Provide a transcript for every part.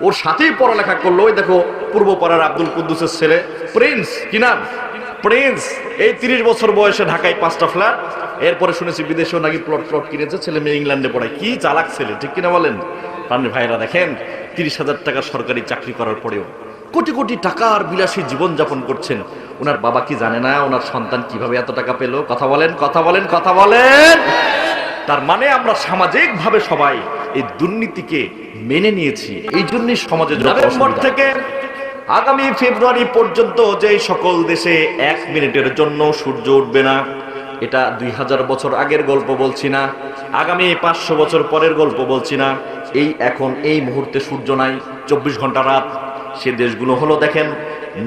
ওর সাথেই পড়ালেখা করলো। ওই দেখো পূর্বপাড়ার আব্দুল কুদ্দুসের ছেলে প্রিন্স, কি নাম, প্রিন্স, এই 30 বছর বয়সে ঢাকায় 5টা ফ্ল্যাট, এরপরে শুনেছি বিদেশেও নাকি প্লট কিনেছে, ছেলে মেয়ে ইংল্যান্ডে পড়ায়। কি চালাক ছেলে, ঠিক কিনা বলেন? প্রাণের ভাইরা দেখেন, 30,000 টাকা সরকারি চাকরি করার পরেও কোটি কোটি টাকার বিলাসী জীবন যাপন করছেন। ওনার বাবা কি জানে না ওনার সন্তান কিভাবে এত টাকা পেল? কথা বলেন, কথা বলেন, কথা বলেন। তার মানে আমরা সামাজিক ভাবে সবাই এই দুর্নীতিকে মেনে নিয়েছি। এই জন্যই সমাজে নভেম্বর থেকে আগামী ফেব্রুয়ারি পর্যন্ত যে সকল দেশে 1 মিনিটের জন্য সূর্য উঠবে না, এটা 2000 বছর আগের গল্প বলছি না, আগামী 500 বছর পরের গল্প বলছি না, এই এখন এই মুহূর্তে সূর্য নাই, 24 ঘন্টা রাত। সে দেশগুলো হলো দেখেন,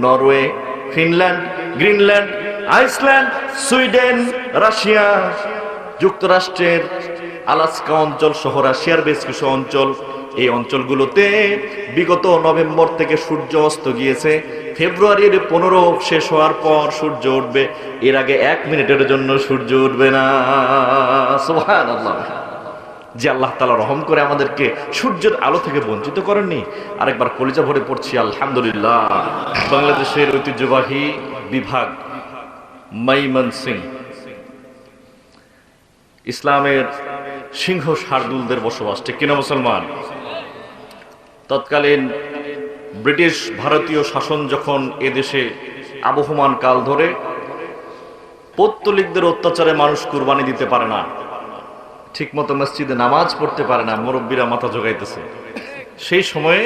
Norway, Finland, Greenland, Iceland, Sweden, Russia, যুক্তরাষ্ট্রের আলাস্কা অঞ্চল সহ রাশিয়ার বেশ কিছু অঞ্চল। এই অঞ্চলগুলোতে বিগত নভেম্বর থেকে সূর্য অস্ত গিয়েছে। ফেব্রুয়ারির 15 শেষ হওয়ার পর সূর্য উঠবে, এর আগে 1 মিনিটের জন্য সূর্য উঠবে না। সুবহানাল্লাহ। যে আল্লাহ তাআলা রহম করে আমাদেরকে সূর্যের আলো থেকে বঞ্চিত করেননি। আরেকবার কলিজা ভরে পড়ছি আলহামদুলিল্লাহ। বাংলাদেশের ঐতিহ্যবাহী বিভাগ ময়মনসিংহ, ইসলামের সিংহ শার্দুলদের বসবাস, ঠিক কিনা মুসলমান? তৎকালীন ব্রিটিশ ভারতীয় শাসন যখন এদেশে আবহমান কাল ধরে, পৌত্তলিকদের অত্যাচারে মানুষ কুরবানি দিতে পারে না, ঠিক মতো মসজিদে নামাজ পড়তে পারে না, মুরব্বীরা মাথা জোগাইতেছে। সেই সময়ে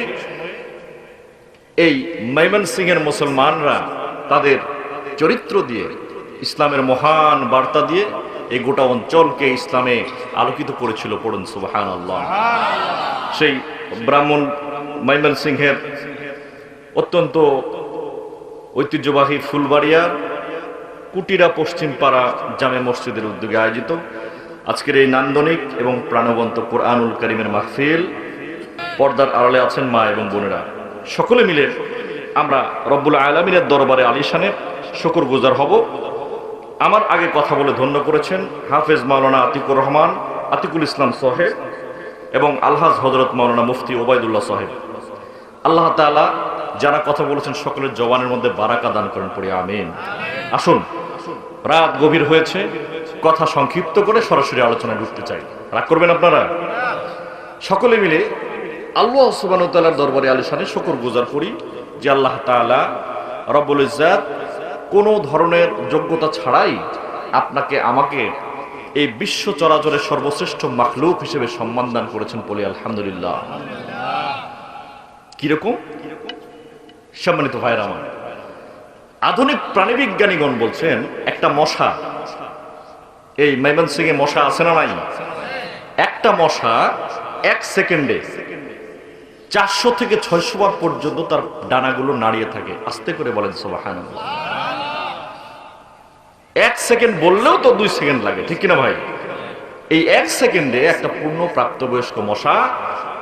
এই ময়মনসিংহের মুসলমানরা তাদের চরিত্র দিয়ে, ইসলামের মহান বার্তা দিয়ে এই গোটা অঞ্চলকে ইসলামে আলোকিত করেছিল। পড়ুন সুবহানাল্লাহ। সেই ব্রাহ্মণ ময়মনসিংহের অত্যন্ত ঐতিহ্যবাহী ফুলবাড়িয়ার কুটিরা পশ্চিম পাড়া জামে মসজিদের উদ্যোগে আয়োজিত আজকের এই নান্দনিক এবং প্রাণবন্ত কোরআনুল কারীমের মাহফিল, পর্দার আড়ালে আছেন মা এবং বোনেরা, সকলে মিলে আমরা রব্বুল আলামিনের দরবারে আলিশানের শুকরগুজার হব। আমার আগে কথা বলে ধন্য করেছেন হাফেজ মাওলানা আতিকুর রহমান, আতিকুল ইসলাম সাহেব এবং আলহাজ হযরত মাওলানা মুফতি ওবায়দুল্লাহ সাহেব। আল্লাহ তাআলা যারা কথা বলেছেন সকলের জবানের মধ্যে বারাকা দান করেন, পড়ি আমিন। আসুন, রাত গভীর হয়েছে, কথা সংক্ষিপ্ত করে সরাসরি আলোচনায় ঢুকতে চাই। রাগ করবেন আপনারা? সকলে মিলে আল্লাহ সুবহানাহু ওয়া তাআলার দরবারে আলিশানে শুকরগুজার করি যে আল্লাহ তাআলা রব্বুল ইজ্জাত কোনো ধরনের যোগ্যতা ছাড়াই আপনাকে আমাকে এই বিশ্ব চরাচরের সর্বশ্রেষ্ঠ মাখলুক হিসেবে সম্মান দান করেছেন, বলি আলহামদুলিল্লাহ। কিরকম? সম্মানিত ভাইরা আমার, আধুনিক প্রাণীবিজ্ঞানীগণ বলছেন একটা মশা, এই ময়মনসিংহে মশা আছে না নাই, একটা মশা 1 সেকেন্ডে 400 থেকে 600 বার পর্যন্ত তার ডানাগুলো নাড়িয়ে থাকে। আস্তে করে বলেন সুবহানাল্লাহ। 1 সেকেন্ড বললেও তো 2 সেকেন্ড লাগে, ঠিক কিনা ভাই? এই 1 সেকেন্ডে একটা পূর্ণ প্রাপ্তবয়স্ক মশা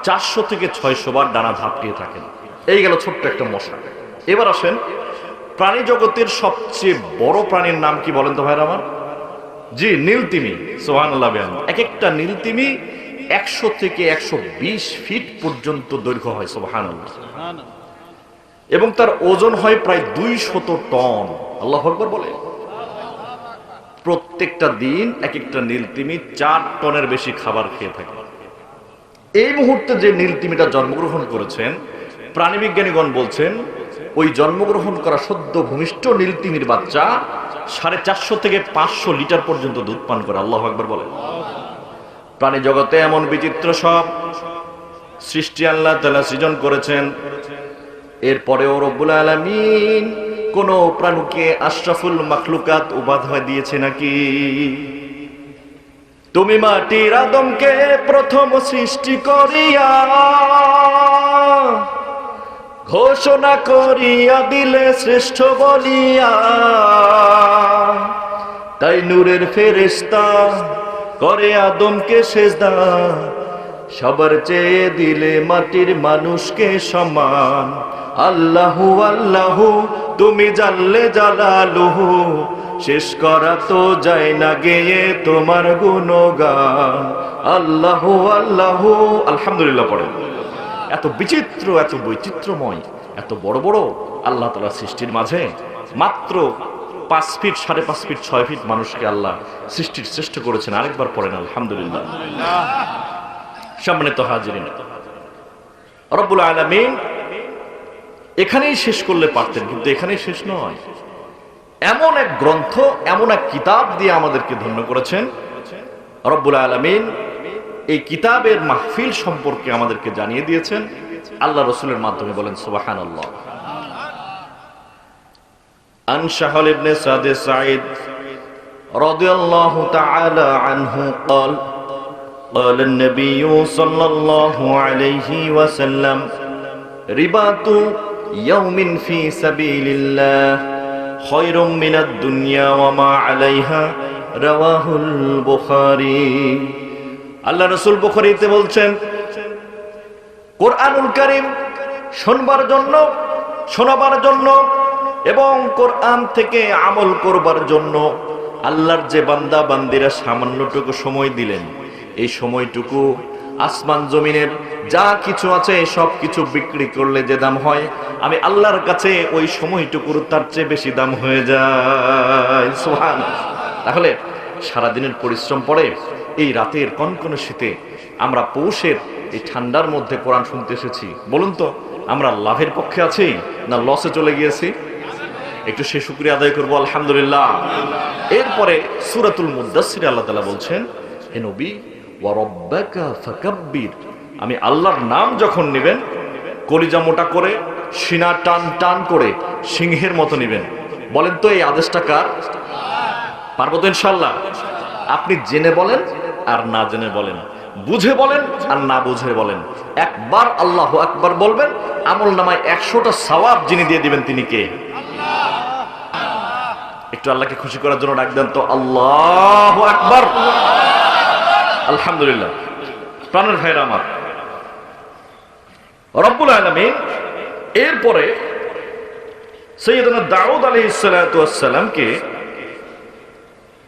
400 থেকে 600 বার ডানা ঝাপটিয়ে থাকেন। এই গেল ছোট্ট একটা মশা। এবার আসেন, প্রাণী জগতের সবচেয়ে বড় প্রাণীর নাম কি বলেন তো ভাইরা আমার? জি, নীলতিমি। সুবহানাল্লাহ। এক একটা নীলতিমি 100 থেকে 120 ফিট পর্যন্ত দৈর্ঘ্য হয়। সুবহানাল্লাহ। এবং তার ওজন হয় প্রায় 200 টন। আল্লাহু আকবার বলে। প্রত্যেকটা দিন এক একটা নীলতিমি 4 টনের বেশি খাবার খেয়ে থাকে। এই মুহূর্তে যে নীলতিমিটা জন্মগ্রহণ করেছেন, প্রাণীবিজ্ঞানীগণ বলছেন ওই জন্মগ্রহণ করা সদ্য ভূমিষ্ঠ নীলতিমির বাচ্চা 450 থেকে 500 লিটার পর্যন্ত দুধ পান করে। আল্লাহু আকবার বলে। প্রাণী জগতে এমন বিচিত্র সব সৃষ্টি আল্লাহ তাআলা সৃজন করেছেন, এরপরেও রব্বুল আলামিন কোন প্রাণীকে আশরাফুল মাখলুকাত উপাধি দিয়েছে নাকি? তুমি মাটির আদমকে প্রথম সৃষ্টি করিয়া ঘোষণা করিয়া দিলে শ্রেষ্ঠ বলিয়া, তাই নূরের ফেরেশতা করে আদমকে সেজদা, সবার চেয়ে দিলে মাটির মানুষকে সম্মান। আল্লাহু আল্লাহু তুমি জানলে জালালুহু, শেষ করা তো যায় না গেয়ে তোমার গুণগান। আল্লাহু আল্লাহু। আলহামদুলিল্লাহ পড়েন। এত বিচিত্র, এত বৈচিত্র্যময়, এত বড় বড় আল্লাহ তাআলার সৃষ্টির মাঝে মাত্র 5 ফিট, 5.5 ফিট, 6 ফিট মানুষকে আল্লাহ সৃষ্টির শ্রেষ্ঠ করেছেন। আরেকবার পড়েন আলহামদুলিল্লাহ। সম্মানিত হাজিরিন, রব্বুল আলামিন এখানেই শেষ করলে পারতেন, কিন্তু এখানেই শেষ নয়। এমন এক গ্রন্থ, এমন এক কিতাব দিয়ে আমাদেরকে ধন্য করেছেন রব্বুল আলামিন। এই কিতাবের মাহফিল সম্পর্কে আমাদেরকে জানিয়ে দিয়েছেন আল্লাহ রাসূলের মাধ্যমে। বলেন সুবহানাল্লাহ। আন শাহল ইবনে সাদ সাঈদ রাদিয়াল্লাহু তাআলা আনহু قال قال النبي صلى الله عليه وسلم رباط يوم في سبيل الله خير من الدنيا وما عليها رواه البخاري। আল্লাহ রাসূল বুখারীতে বলছেন, কোরআনুল কারীম শুনবার জন্য, শোনাবার জন্য এবং কোরআন থেকে আমল করবার জন্য আল্লাহর যে বান্দা বান্দিরা সামান্যটুকু সময় দিলেন, এই সময়টুকু আসমান জমিনের যা কিছু আছে সব কিছু বিক্রি করলে যে দাম হয়, আমি আল্লাহর কাছে ওই সময়টুকুর তার চেয়ে বেশি দাম হয়ে যায়। সুবহানাল্লাহ। তাহলে সারাদিনের পরিশ্রম পড়ে এই রাতের কনকনে শীতে আমরা পৌষের এই ঠান্ডার মধ্যে কোরআন শুনতে এসেছি। বলুন তো, আমরা লাভের পক্ষে আছি না লসে চলে গিয়েছি? একটু সে শুকরিয়া আদায় করবো আলহামদুলিল্লাহ। এরপরে সূরাতুল মুদ্দাসসির আল্লাহ তাআলা বলছেন, হে নবী, ওয়া রাব্বাকা ফাকাব্বির, আমি আল্লাহর নাম যখন নেবেন কলিজা মোটা করে, সিনা টান টান করে সিংহের মতো নেবেন। বলেন তো এই আদেশটা কার? পারবো তো ইনশাআল্লাহ? আপনি জেনে বলেন আর না জেনে বলেন, বুঝে বলেন আর না বুঝে বলেন, একবার আল্লাহু আকবার বলবেন, আমল নামায় 100টা সওয়াব যিনি দিয়ে দিবেন তিনি কে? একটু আল্লাহকে খুশি করার জন্য ডাক দেন তো আল্লাহু আকবার। আলহামদুলিল্লাহ। প্রাণের ভাইরা আমার, রব্বুল আলামিন এরপরে সাইয়েদনা দাউদ আলাইহিস সালাতু ওয়াস সালামকে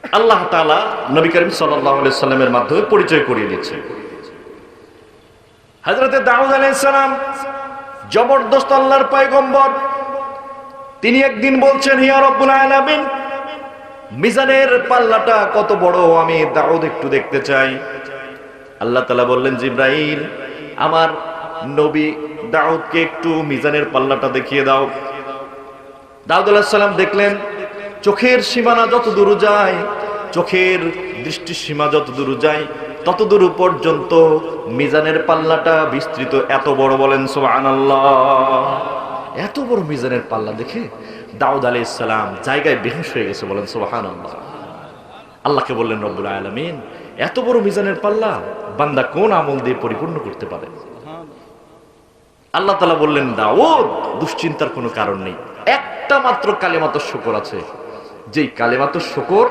আল্লাহ তাআলা নবী করিম সাল্লাল্লাহু আলাইহি সাল্লামের মাধ্যমে পরিচয় করিয়ে দিচ্ছেন। হযরতে দাউদ আলাইহিস সালাম জবরদস্ত আল্লাহর পয়গম্বর। তিনি একদিন বলছেন, ইয়া রব্বুল আলামিন, মিজানের পাল্লাটা কত বড় আমি দাউদ একটু দেখতে চাই। আল্লাহ তাআলা বললেন, জিবরাইল, আমার নবী দাউদকে একটু মিজানের পাল্লাটা দেখিয়ে দাও। দাউদ আলাইহিস সালাম দেখলেন, চোখের সীমানা যত দূর যায়, চোখের দৃষ্টির সীমা যত দূর যায়, তত দূর পর্যন্ত মিজানের পাল্লাটা বিস্তৃত, এত বড়। বলেন সুবহানাল্লাহ। এত বড় মিজানের পাল্লা দেখে দাউদ আলাইহিস সালাম জায়গায় বেহুশ হয়ে গেছে। বলেন সুবহানাল্লাহ। আল্লাহকে বললেন, রব্বুল আলামিন, এত বড় মিজানের পাল্লা বান্দা কোন আমল দিয়ে পরিপূর্ণ করতে পারে? আল্লাহ তাআলা বললেন, দাউদ, দুশ্চিন্তার কোনো কারণ নেই, একটা মাত্র কালিমাতুশ শুকর আছে, যেই কালিমাতুশ শুকর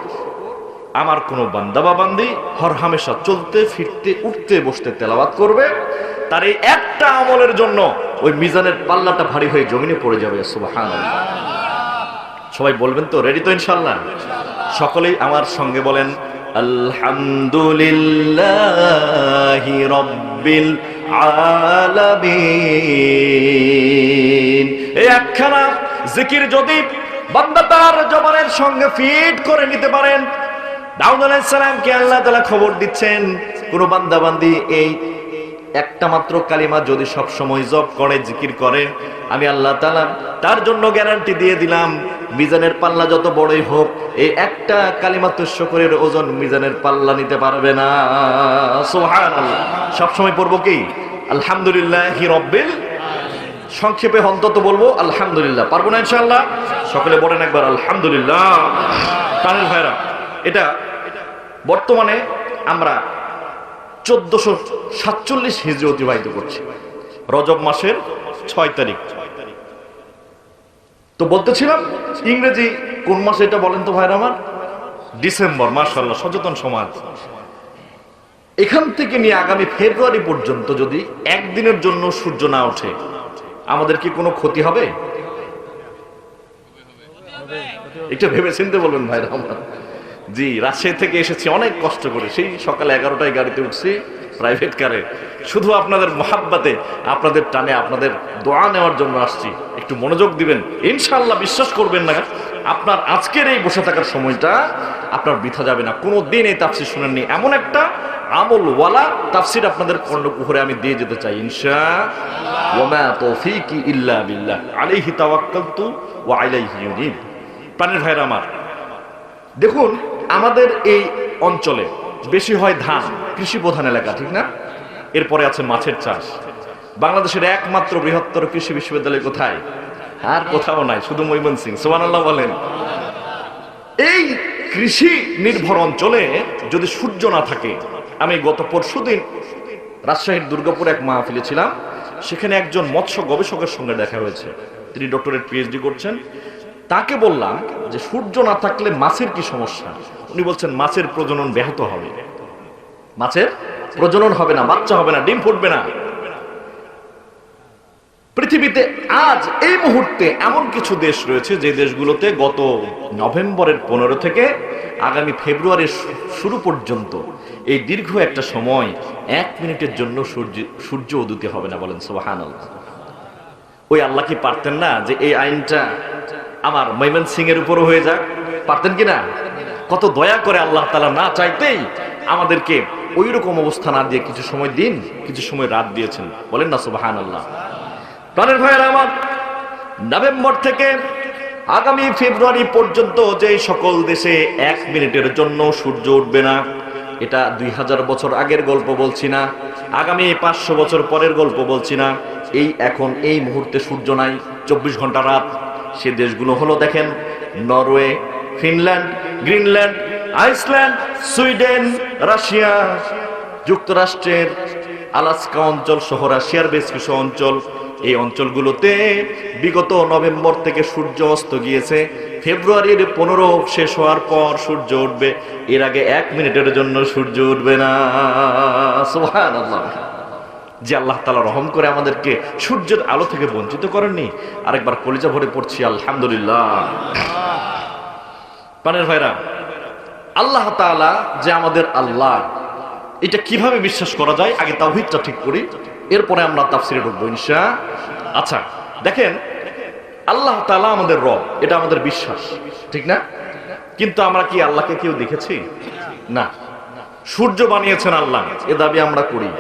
আমার কোন বান্দা বা বান্দি হরহামেশা চলতে ফিরতে উঠতে বসতে তেলাওয়াত করবে, তার এই একটা আমলের জন্য ওই মিজানের পাল্লাটা ভারী হয়ে জমিনে পড়ে যাবে। সুবহানাল্লাহ। সবাই বলবেন তো? রেডি তো ইনশাআল্লাহ? সকলেই আমার সঙ্গে বলেন, আলহামদুলিল্লাহি রাব্বিল আলামিন। এই একখানা জিকির যদি বান্দা তার জবানের সঙ্গে ফিট করে নিতে পারেন, দাউদ আলাইহিস সালামকে আল্লাহ তাআলা খবর দিচ্ছেন, কোন বান্দা বান্দি এই একটা মাত্র কালিমা যদি সব সময় জপ করে, জিকির করে, আমি আল্লাহ তাআলা তার জন্য গ্যারান্টি দিয়ে দিলাম, মিজানের পাল্লা যত বড়ই হোক, এই একটা কালিমাতুশ শুকরের ওজন মিজানের পাল্লা নিতে পারবে না। সুবহানাল্লাহ। সব সময় পড়বো কি? আলহামদুলিল্লাহি রাব্বিল। সংক্ষেপে অন্তত বলবো আলহামদুলিল্লাহ। পারবো না ইনশাআল্লাহ? সকলে বলেন একবার আলহামদুলিল্লাহ। প্রাণের ভাইরা, এটা বর্তমানে আমরা 1447 হিজরি অতিবাহিত করছি, রজব মাসের 6 তারিখ। তো বলতেছিলাম, ইংরেজি কোন মাসে এটা বলেন তো ভাইরা আমার? ডিসেম্বর। মাশাআল্লাহ, সচেতন সমাজ। এখান থেকে নিয়ে আগামী ফেব্রুয়ারি পর্যন্ত যদি একদিনের জন্য সূর্য না ওঠে, আমাদের কি কোনো ক্ষতি হবে? একটু ভেবে চিন্তে বলবেন ভাইরা আমার। জি, রাজশাহী থেকে এসেছি অনেক কষ্ট করে, সেই সকালে 11টায় গাড়িতে উঠছি, প্রাইভেট কারে, শুধু আপনাদের মোহাব্বতে, আপনাদের টানে, আপনাদের দোয়া নেওয়ার জন্য আসছি। একটু মনোযোগ দিবেন, ইনশাআল্লাহ বিশ্বাস করবেন না, আপনার আজকের এই বসে থাকার সময়টা আপনার বৃথা যাবে না। কোনো দিন এই তাফসীর শুনেননি এমন একটা আমলওয়ালা তাফসীর আপনাদের কর্ণকুহরে আমি দিয়ে যেতে চাই ইনশাআল্লাহ। ওয়া মা তৌফিকি ইল্লা বিল্লাহ আলাইহি তাওয়াক্কালতু ওয়া আলাইহি ইউনিব। প্রাণের ভাইরা আমার, দেখুন আমাদের এই অঞ্চলে বেশি হয় ধান, কৃষি প্রধান এলাকা, ঠিক না? এরপরে আছে মাছের চাষ। বাংলাদেশের একমাত্র বৃহত্তর কৃষি বিশ্ববিদ্যালয় কোথায়? আর কোথাও নাই, শুধু ময়মনসিংহ। সুবহানাল্লাহ বলেন। এই কৃষি নির্ভর অঞ্চলে যদি সূর্য না থাকে, আমি গত পরশুদিন রাজশাহীর দুর্গাপুর এক মাহফিলে ছিলাম, সেখানে একজন মৎস্য গবেষকের সঙ্গে দেখা হয়েছে, তিনি ডক্টরেট পিএইচডি করছেন। তাকে বললাম যে সূর্য না থাকলে মাছের কি সমস্যা? উনি বলছেন মাছের প্রজনন ব্যাহত হবে, মাছের প্রজনন হবে না, বাচ্চা হবে না, ডিম ফুটবে না। পৃথিবীতে আজ এই মুহূর্তে এমন কিছু দেশ রয়েছে যে দেশগুলোতে গত নভেম্বরের 15 থেকে আগামী ফেব্রুয়ারির শুরু পর্যন্ত এই দীর্ঘ একটা সময় 1 মিনিটের জন্য সূর্য উদিত হবে না। বলেন সুবহানাল্লাহ। ওই আল্লাহ কি পারতেন না যে এই আইনটা আমার ময়মনসিংহ এর উপরও হয়ে যাক? পারতেন কিনা? কত দয়া করে আল্লাহ তাআলা না চাইতেই আমাদেরকে ওই রকম অবস্থা না দিয়ে কিছু সময় দিন, কিছু সময় রাত দিয়েছেন। বলেন না সুবহানাল্লাহ। প্রাণের ভাইয়েরা আমার, নভেম্বর থেকে আগামী ফেব্রুয়ারি পর্যন্ত যে সকল দেশে 1 মিনিটের জন্য সূর্য উঠবে না, এটা 2000 বছর আগের গল্প বলছি না, আগামী 500 বছর পরের গল্প বলছি না, এখন এই মুহূর্তে সূর্য নাই, 24 ঘন্টা রাত। সে দেশগুলো হলো দেখেন, Norway, Finland, Greenland, Iceland, Sweden, Russia, যুক্তরাষ্ট্রের আলাস্কা অঞ্চল সহ রাশিয়ার বেশ কিছু অঞ্চল। এই অঞ্চলগুলোতে বিগত নভেম্বর থেকে সূর্য অস্ত গিয়েছে। ফেব্রুয়ারির 15 শেষ হওয়ার পর সূর্য উঠবে, এর আগে 1 মিনিটের জন্য সূর্য উঠবে না। সুবহানাল্লাহ। যে আল্লাহ তাআলা রহম করে আমাদেরকে সূর্যের আলো থেকে বঞ্চিত করেননি, আরেকবার কলিজা ভরে পড়ছি আলহামদুলিল্লাহ। প্রাণের ভাইরা, আল্লাহ তাআলা যে আমাদের আল্লাহ, এটা কিভাবে বিশ্বাস করা যায়? আগে তাওহীদটা ঠিক করি, এরপরে আমরা তাফসীরে ঢুকবো ইনশাআল্লাহ। আচ্ছা দেখেন, আল্লাহ তাআলা আমাদের রব, এটা আমাদের বিশ্বাস, ঠিক না? কিন্তু আমরা কি আল্লাহকে কেউ দেখেছি? না। সূর্য বানিয়েছেন আল্লাহ, এ দাবি আমরা করি।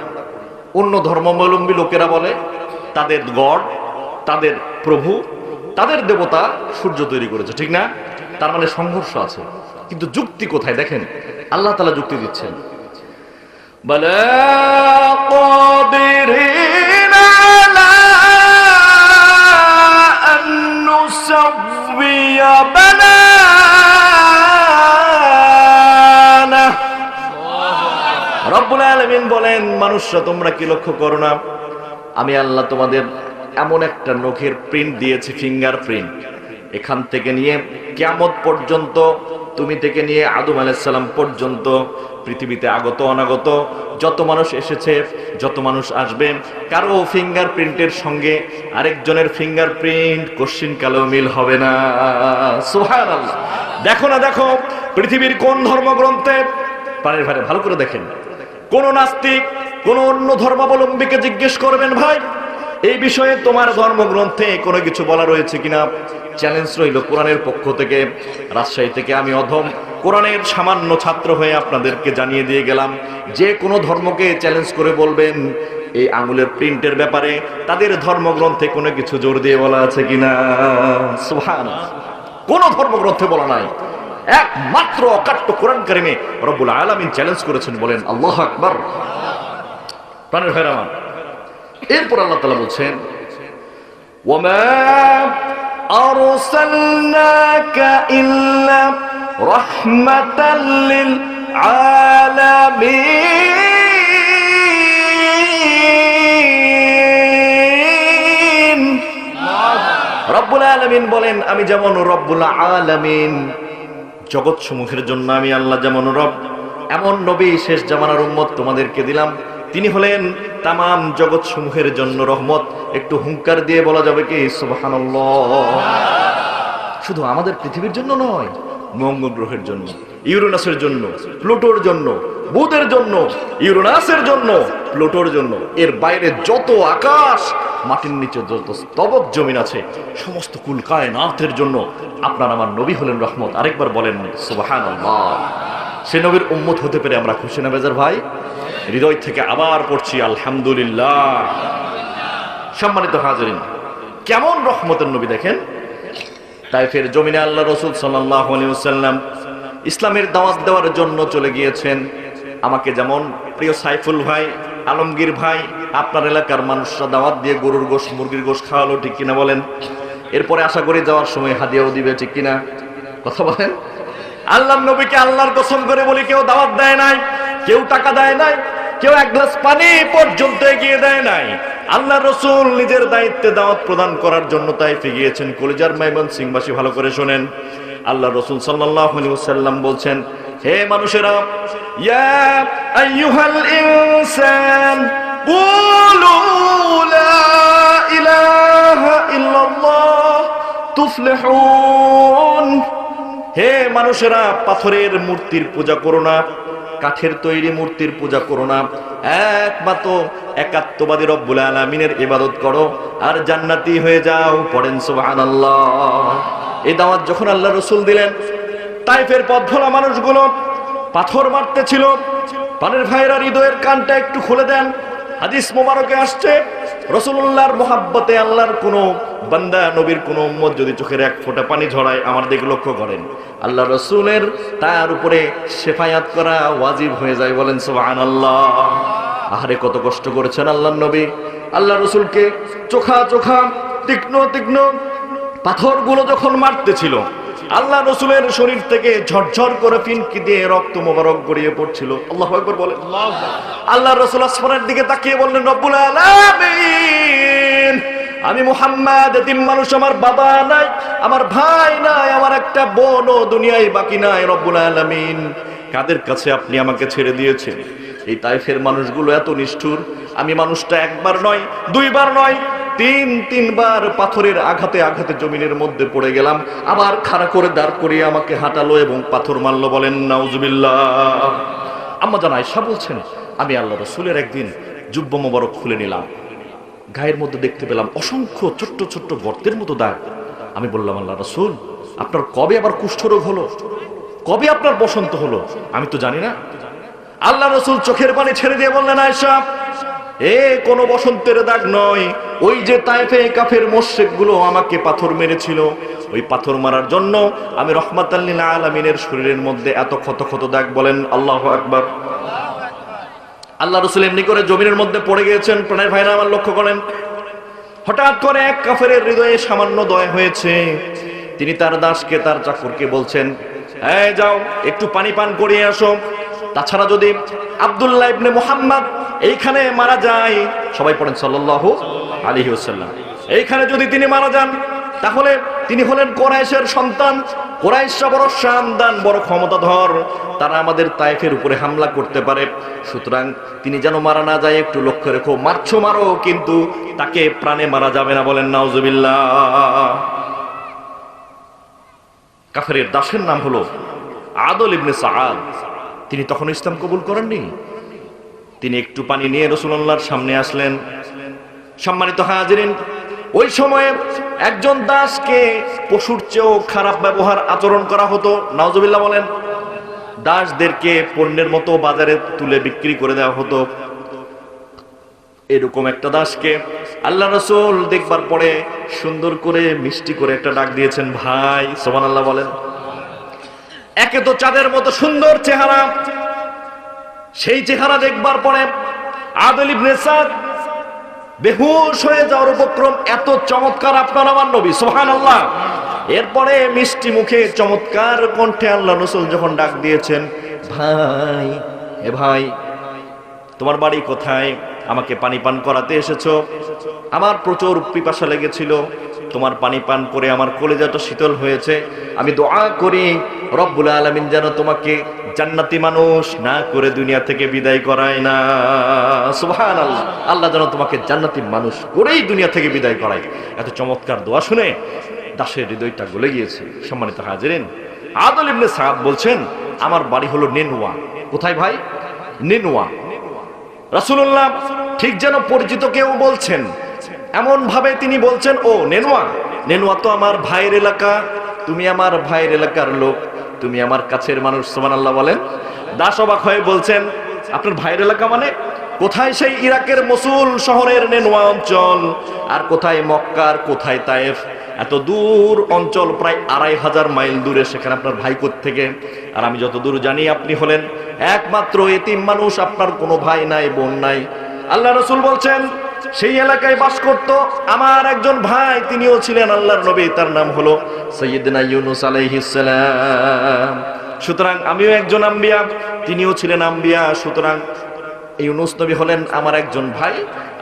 অন্য ধর্মাবলম্বী লোকেরা বলে তাদের গড, তাদের প্রভু, তাদের দেবতা সূর্য তৈরি করেছে, ঠিক না? তার মানে সংঘর্ষ আছে। কিন্তু যুক্তি কোথায়? দেখেন আল্লাহ তাআলা যুক্তি দিচ্ছেন, বালা কাদিরিনা আলা আন নুসাওয়িয়া বানানা। রব্বুল আলামিন বলেন, মানুষরা তোমরা কি লক্ষ্য করো না, আমি আল্লাহ তোমাদের এমন একটা নখের প্রিন্ট দিয়েছি, ফিঙ্গার প্রিন্ট। এখান থেকে নিয়ে কিয়ামত পর্যন্ত, তুমি থেকে নিয়ে আদম আলাইহিস সালাম পর্যন্ত পৃথিবীতে আগত অনাগত যত মানুষ এসেছে, যত মানুষ আসবে, কারো ফিঙ্গার প্রিন্টের সঙ্গে আরেকজনের ফিঙ্গার প্রিন্ট কোশ্চিন কালেও মিল হবে না। সুবহানাল্লাহ। দেখো না, দেখো পৃথিবীর কোন ধর্মগ্রন্থে, প্রাণের ভাইরা ভালো করে দেখেন, কোন নাস্তিক কোন অন্য ধর্মাবলম্বীকে জিজ্ঞেস করবেন, ভাই এই বিষয়ে তোমার ধর্মগ্রন্থে কোনো কিছু বলা রয়েছে কিনা? চ্যালেঞ্জ রইল কোরআনের পক্ষ থেকে। রাজশাহী থেকে আমি অধম কোরআনের সামান্য ছাত্র হয়ে আপনাদেরকে জানিয়ে দিয়ে গেলাম, যে কোনো ধর্মকে চ্যালেঞ্জ করে বলবেন এই আঙুলের প্রিন্টের ব্যাপারে তাদের ধর্মগ্রন্থে কোনো কিছু জোর দিয়ে বলা আছে কিনা। সুবহানাল্লাহ। কোন ধর্মগ্রন্থে বলা নাই, একমাত্র অকাট্য কোরআন কারিমে রব্বুল আলামিন চ্যালেঞ্জ করেছেন। বলেন আল্লাহু আকবার। প্রাণের ভাইরা আমার, এরপর আল্লাহ তাআলা বলছেন, ওয়ামা আরসালনাকা ইল্লা রাহমাতাল লিল আলামিন। রব্বুল আলামিন বলেন, আমি যেমন রব্বুল আলামিন, জগৎ সমূহের জন্য আমি আল্লাহ যেমন রব, এমন নবী শেষ জামানার উম্মত তোমাদেরকে দিলাম, তিনি হলেন তামাম জগৎ সমূহের জন্য রহমত। একটু হুঙ্কার দিয়ে বলা যাবে কি সুবহানাল্লাহ। শুধু আমাদের পৃথিবীর জন্য নয়, মঙ্গল গ্রহের জন্য, ইউরেনাসের জন্য, প্লুটোর জন্য, বুধের জন্য, ইউরেনাসের জন্য, প্লুটোর জন্য। এর বাইরে যত আকাশ, মাটির নিচে যত স্তবক জমিন আছে, সমস্ত কুল কায়নাতের জন্য আপনার আমার নবী হলেন রহমত। আরেকবার বলেন সুবহানাল্লাহ। সে নবীর উম্মত হতে পেরে আমরা খুশি না বেজার ভাই? হৃদয় থেকে আবার পড়ছি আলহামদুলিল্লাহ। সম্মানিত হাজিরিন, কেমন রহমতের নবী দেখেন। তাইফের জমিনে আল্লাহ রাসূল সাল্লাল্লাহু আলাইহি ওয়াসাল্লাম ইসলামের দাওয়াত দেওয়ার জন্য চলে গিয়েছেন। আমাকে যেমন প্রিয় সাইফুল ভাই, আলমগীর ভাই, আপনার এলাকার মানুষরা দাওয়াত দিয়ে গরুর গোশ, মুরগির গোশ খাওয়ালো, ঠিক কিনা বলেন? এরপরে আশা করি যাওয়ার সময় হাদিয়াও দিবে, ঠিক কিনা? কথা বলেন। আল্লাহর নবীকে আল্লাহর কসম করে বলি, কেউ দাওয়াত দেয় নাই, কেউ টাকা দেয় নাই, কেউ এক গ্লাস পানি পর্যন্ত এগিয়ে দেয় নাই। আল্লাহ রাসূল নিজের দায়িত্বে দাওয়াত প্রদান করার জন্য তাইফে গিয়েছেন। কলিজার ময়মনসিংহবাসী ভালো করে শোনেন। আল্লাহ রাসূল সাল্লাল্লাহু আলাইহি ওয়াসাল্লাম বলছেন, হে মানুষেরা, ইয়া আইয়ুহাল ইনসান কুলু লা ইলাহা ইল্লাল্লাহ তুফলিহুন। হে মানুষেরা, পাথরের মূর্তির পূজা করো না, কাঠের তৈরি মূর্তির পূজা করো না, একমাত্র একাত্মবাদী রব্বুল আলামিনের ইবাদত করো আর জান্নাতি হয়ে যাও। পড়েন সুবহানাল্লাহ। এই দাওয়াত যখন আল্লাহ রাসূল দিলেন, তাইফের পথ ভোলা মানুষগুলো পাথর মারতে ছিল। পানের ভাইরা, হৃদয়ের কানটা একটু খুলে দেন। হাদিস মোবারকে আসছে, রাসূলুল্লাহর মহব্বতে আল্লাহর কোন বান্দা, নবীর কোন উম্মত যদি চোখের এক ফোঁটা পানি ঝরায়, আমার দিকে লক্ষ্য করেন, আল্লাহ রাসূলের তার উপরে শেফায়াত করা ওয়াজিব হয়ে যায়। বলেন সুবহানাল্লাহ। আহারে কত কষ্ট করেছেন আল্লাহর নবী। আল্লাহ রাসূলকে চোখা চোখা তীক্ষ্ণ তীক্ষ্ণ পাথরগুলো যখন মারতেছিল, আল্লাহ রাসূলের শরীর থেকে ঝরঝর করে ফিনকি দিয়ে রক্ত মোবারক গড়িয়ে পড়ছিল। আল্লাহু আকবার বলেন। আল্লাহ রাসূল আসমানের দিকে তাকিয়ে বললেন, রব্বুল আলামিন, আমি মুহাম্মদ এতিম মানুষ, আমার বাবা নাই, আমার ভাই নাই, আমার একটা বোনও দুনিয়ায় বাকি নাই। রব্বুল আলামিন, কাদের কাছে আপনি আমাকে ছেড়ে দিয়েছেন? এই তাইফের মানুষগুলো এত নিষ্ঠুর। আমি মানুষটা একবার নয়, দুইবার নয়, তিনবার পাথরের আঘাতে আঘাতে জমিনের মধ্যে পড়ে গেলাম। আবার খাড়া করে দাঁড় করিয়ে আমাকে হাঁটালো এবং পাথর মারলো। বলেন নাউজুবিল্লাহ। আম্মা জান আয়েশা বলছেন, আমি আল্লাহ রাসূলের একদিন জুব্বা মোবারক খুলে নিলাম, গায়ের মধ্যে দেখতে পেলাম অসংখ্য ছোট্ট ছোট্ট গর্তের মতো দাগ। আমি বললাম, আল্লাহ রাসূল, আপনার কবে আবার কুষ্ঠরোগ হলো? কবে আপনার বসন্ত হলো? আমি তো জানি না। আল্লাহ রাসূল চোখের পানি ছেড়ে দিয়ে বললেন, আয়েশা, এ কোনো বসন্তের দাগ নয়, ওই যে তায়েফে কাফের মুশরিকগুলো আমাকে পাথর মেরেছিল, ওই পাথর মারার জন্য আমি রাহমাতাল লিল আলামিনের শরীরের মধ্যে এত ক্ষত ক্ষত দাগ। বলেন আল্লাহু আকবার। আল্লাহ রাসূল এমনি করে জমিনের মধ্যে পড়ে গিয়েছেন। প্রাণের ভাইরা আমার লক্ষ্য করেন, হঠাৎ করে এক কাফেরের হৃদয়ে সামান্য দয়া হয়েছে। তিনি তার দাসকে, তার চাকরকে বলছেন, এই যাও একটু পানি পান করিয়ে আসো। তাছাড়া যদি আব্দুল্লাহ ইবনে মুহাম্মদ এইখানে মারা যায়, সবাই পড়েন সাল্লাল্লাহু আলাইহি ওয়াসাল্লাম, এইখানে যদি তিনি মারা যান, তাহলে তিনি হলেন কুরাইশের সন্তান। কুরাইশরা বড় শানদান, বড় ক্ষমতাধর, তারা আমাদের তায়েফের উপরে হামলা করতে পারে। সুতরাং তিনি যেন মারা না যায়, একটু লক্ষ্য রেখো। মারছো মারো, কিন্তু তাকে প্রাণে মারা যাবে না। বলেন নাউজুবিল্লাহ। কাফেরের দাসের নাম হলো আদল ইবনে সাআদ। তিনি তখন ইসলাম কবুল করেননি। তিনি একটু পানি নিয়ে রাসূলুল্লাহর সামনে আসলেন। সম্মানিত হাজিরিন, ওই সময়ে একজন দাসকে পশুর চেয়েও খারাপ ব্যবহার আচরণ করা হতো। নাউজুবিল্লাহ বলেন। দাসদেরকে পণ্যের মতো বাজারে তুলে বিক্রি করে দেওয়া হতো। এরকম একটা দাসকে আল্লাহ রাসূল দেখবার পরে সুন্দর করে মিষ্টি করে একটা ডাক দিয়েছেন, ভাই। সুবহানাল্লাহ বলেন। একে তো চাঁদের মতো সুন্দর চেহারা, সেই চেহারা দেখবার পরে আদল ইবনে সাদ বেহুশ হয়ে যাওয়ার উপক্রম। এত চমৎকার আপনার আমার নবী, সুবহানাল্লাহ। এরপরে মিষ্টি মুখে চমৎকার কণ্ঠে আল্লাহ রাসূল যখন ডাক দিয়েছেন, ভাই, এ ভাই, তোমার বাড়ি কোথায়? আমাকে পানি পান করাতে এসেছো। আমার প্রচুর পিপাসা লেগেছিল, তোমার পানি পান করে আমার কলিজাটা শীতল হয়েছে। আমি দোয়া করি রব্বুল আলামিন যেন তোমাকে জান্নাতি মানুষ না করে দুনিয়া থেকে বিদায় করায় না। সুবহানাল্লাহ। আল্লাহ যেন তোমাকে জান্নাতি মানুষ করেই দুনিয়া থেকে বিদায় করায়। এত চমৎকার দোয়া শুনে দাসের হৃদয়টা গলে গিয়েছে। সম্মানিত হাজিরিন, আদল ইবনে সাদ বলছেন আমার বাড়ি হলো নেনুয়া। কোথায় ভাই? নেনুয়া। রাসূলুল্লাহ ঠিক যেন পরিচিত কেউ বলছেন, এমন ভাবে তিনি বলছেন, ও নেনুয়া, নেনুয়া তো আমার ভাইয়ের এলাকা, তুমি আমার ভাইয়ের এলাকার লোক, তুমি আমার কাছের মানুষ। সুবহানাল্লাহ বলেন। দাস অবাক হয়ে বলছেন, আপনার ভাইয়ের এলাকা মানে? কোথায় সেই ইরাকের মসুল শহরের নেনুয়া অঞ্চল, আর কোথায় মক্কার, কোথায় তায়েফ? এত দূর অঞ্চল, প্রায় 2500 মাইল দূরে, সেখানে আপনার ভাই কোত্থেকে? আর আমি যতদূর জানি আপনি হলেন একমাত্র এতিম মানুষ, আপনার কোনো ভাই নাই, বোন নাই। আল্লাহ রাসূল বলছেন সেই এলাকায় বাস করত আমার একজন ভাই, তিনিও ছিলেন আল্লাহর নবী, তার নাম হলো সাইয়্যিদনা ইউনূস আলাইহিস সালাম। সুতরাং আমিও একজন আম্বিয়া, তিনিও ছিলেন আম্বিয়া। সুতরাং ইউনূস নবী হলেন আমার একজন ভাই,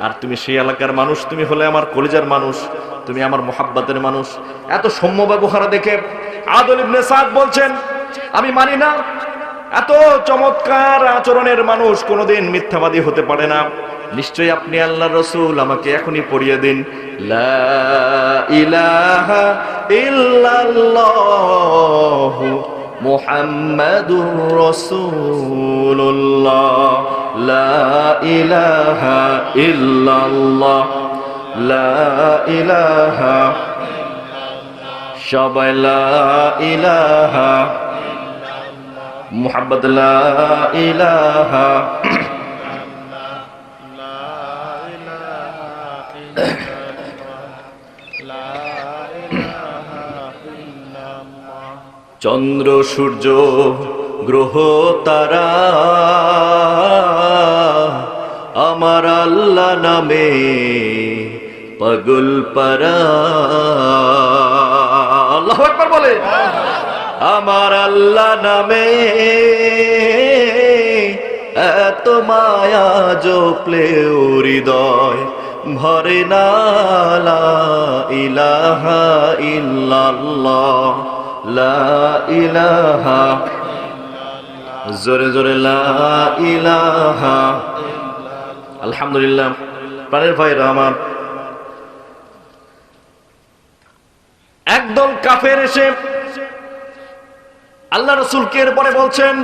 আর তুমি সেই এলাকার মানুষ, তুমি হলে আমার কলিজার মানুষ, তুমি আমার মুহাব্বতের মানুষ। এত সৌম্য ব্যবহার দেখে আদল ইবনে সাদ বলছেন আমি মানি না, এত চমৎকার আচরণের মানুষ কোনোদিন মিথ্যাবাদী হতে পারে না। নিশ্চয়ই আপনি আল্লাহর রাসূল, আমাকে এখনই পড়িয়ে দিন লা ইলাহা ইল্লাল্লাহু মুহাম্মাদুর রাসূলুল্লাহ, লা ইলাহা ইল্লাল্লাহ, লা ইলাহা, সবাই লা ইলাহা মুহাম্মদ, লা ইলাহা চন্দ্র সূর্য গ্রহ তারা আমার আল্লাহ নামে পাগল পারা। আল্লাহু আকবার বলে। আমার আল্লাহ নামে এত মায়া জপলেও হৃদয় ভরে না, লা ইলাহা ইল্লাল্লাহ, লা ইলাহা, জোরে জোরে লা ইলাহা। আলহামদুলিল্লাহ। প্রাণের ভাইরা আমার, একদল কাফের এসে আল্লাহ রাসূলকে এরপরে বলছেন,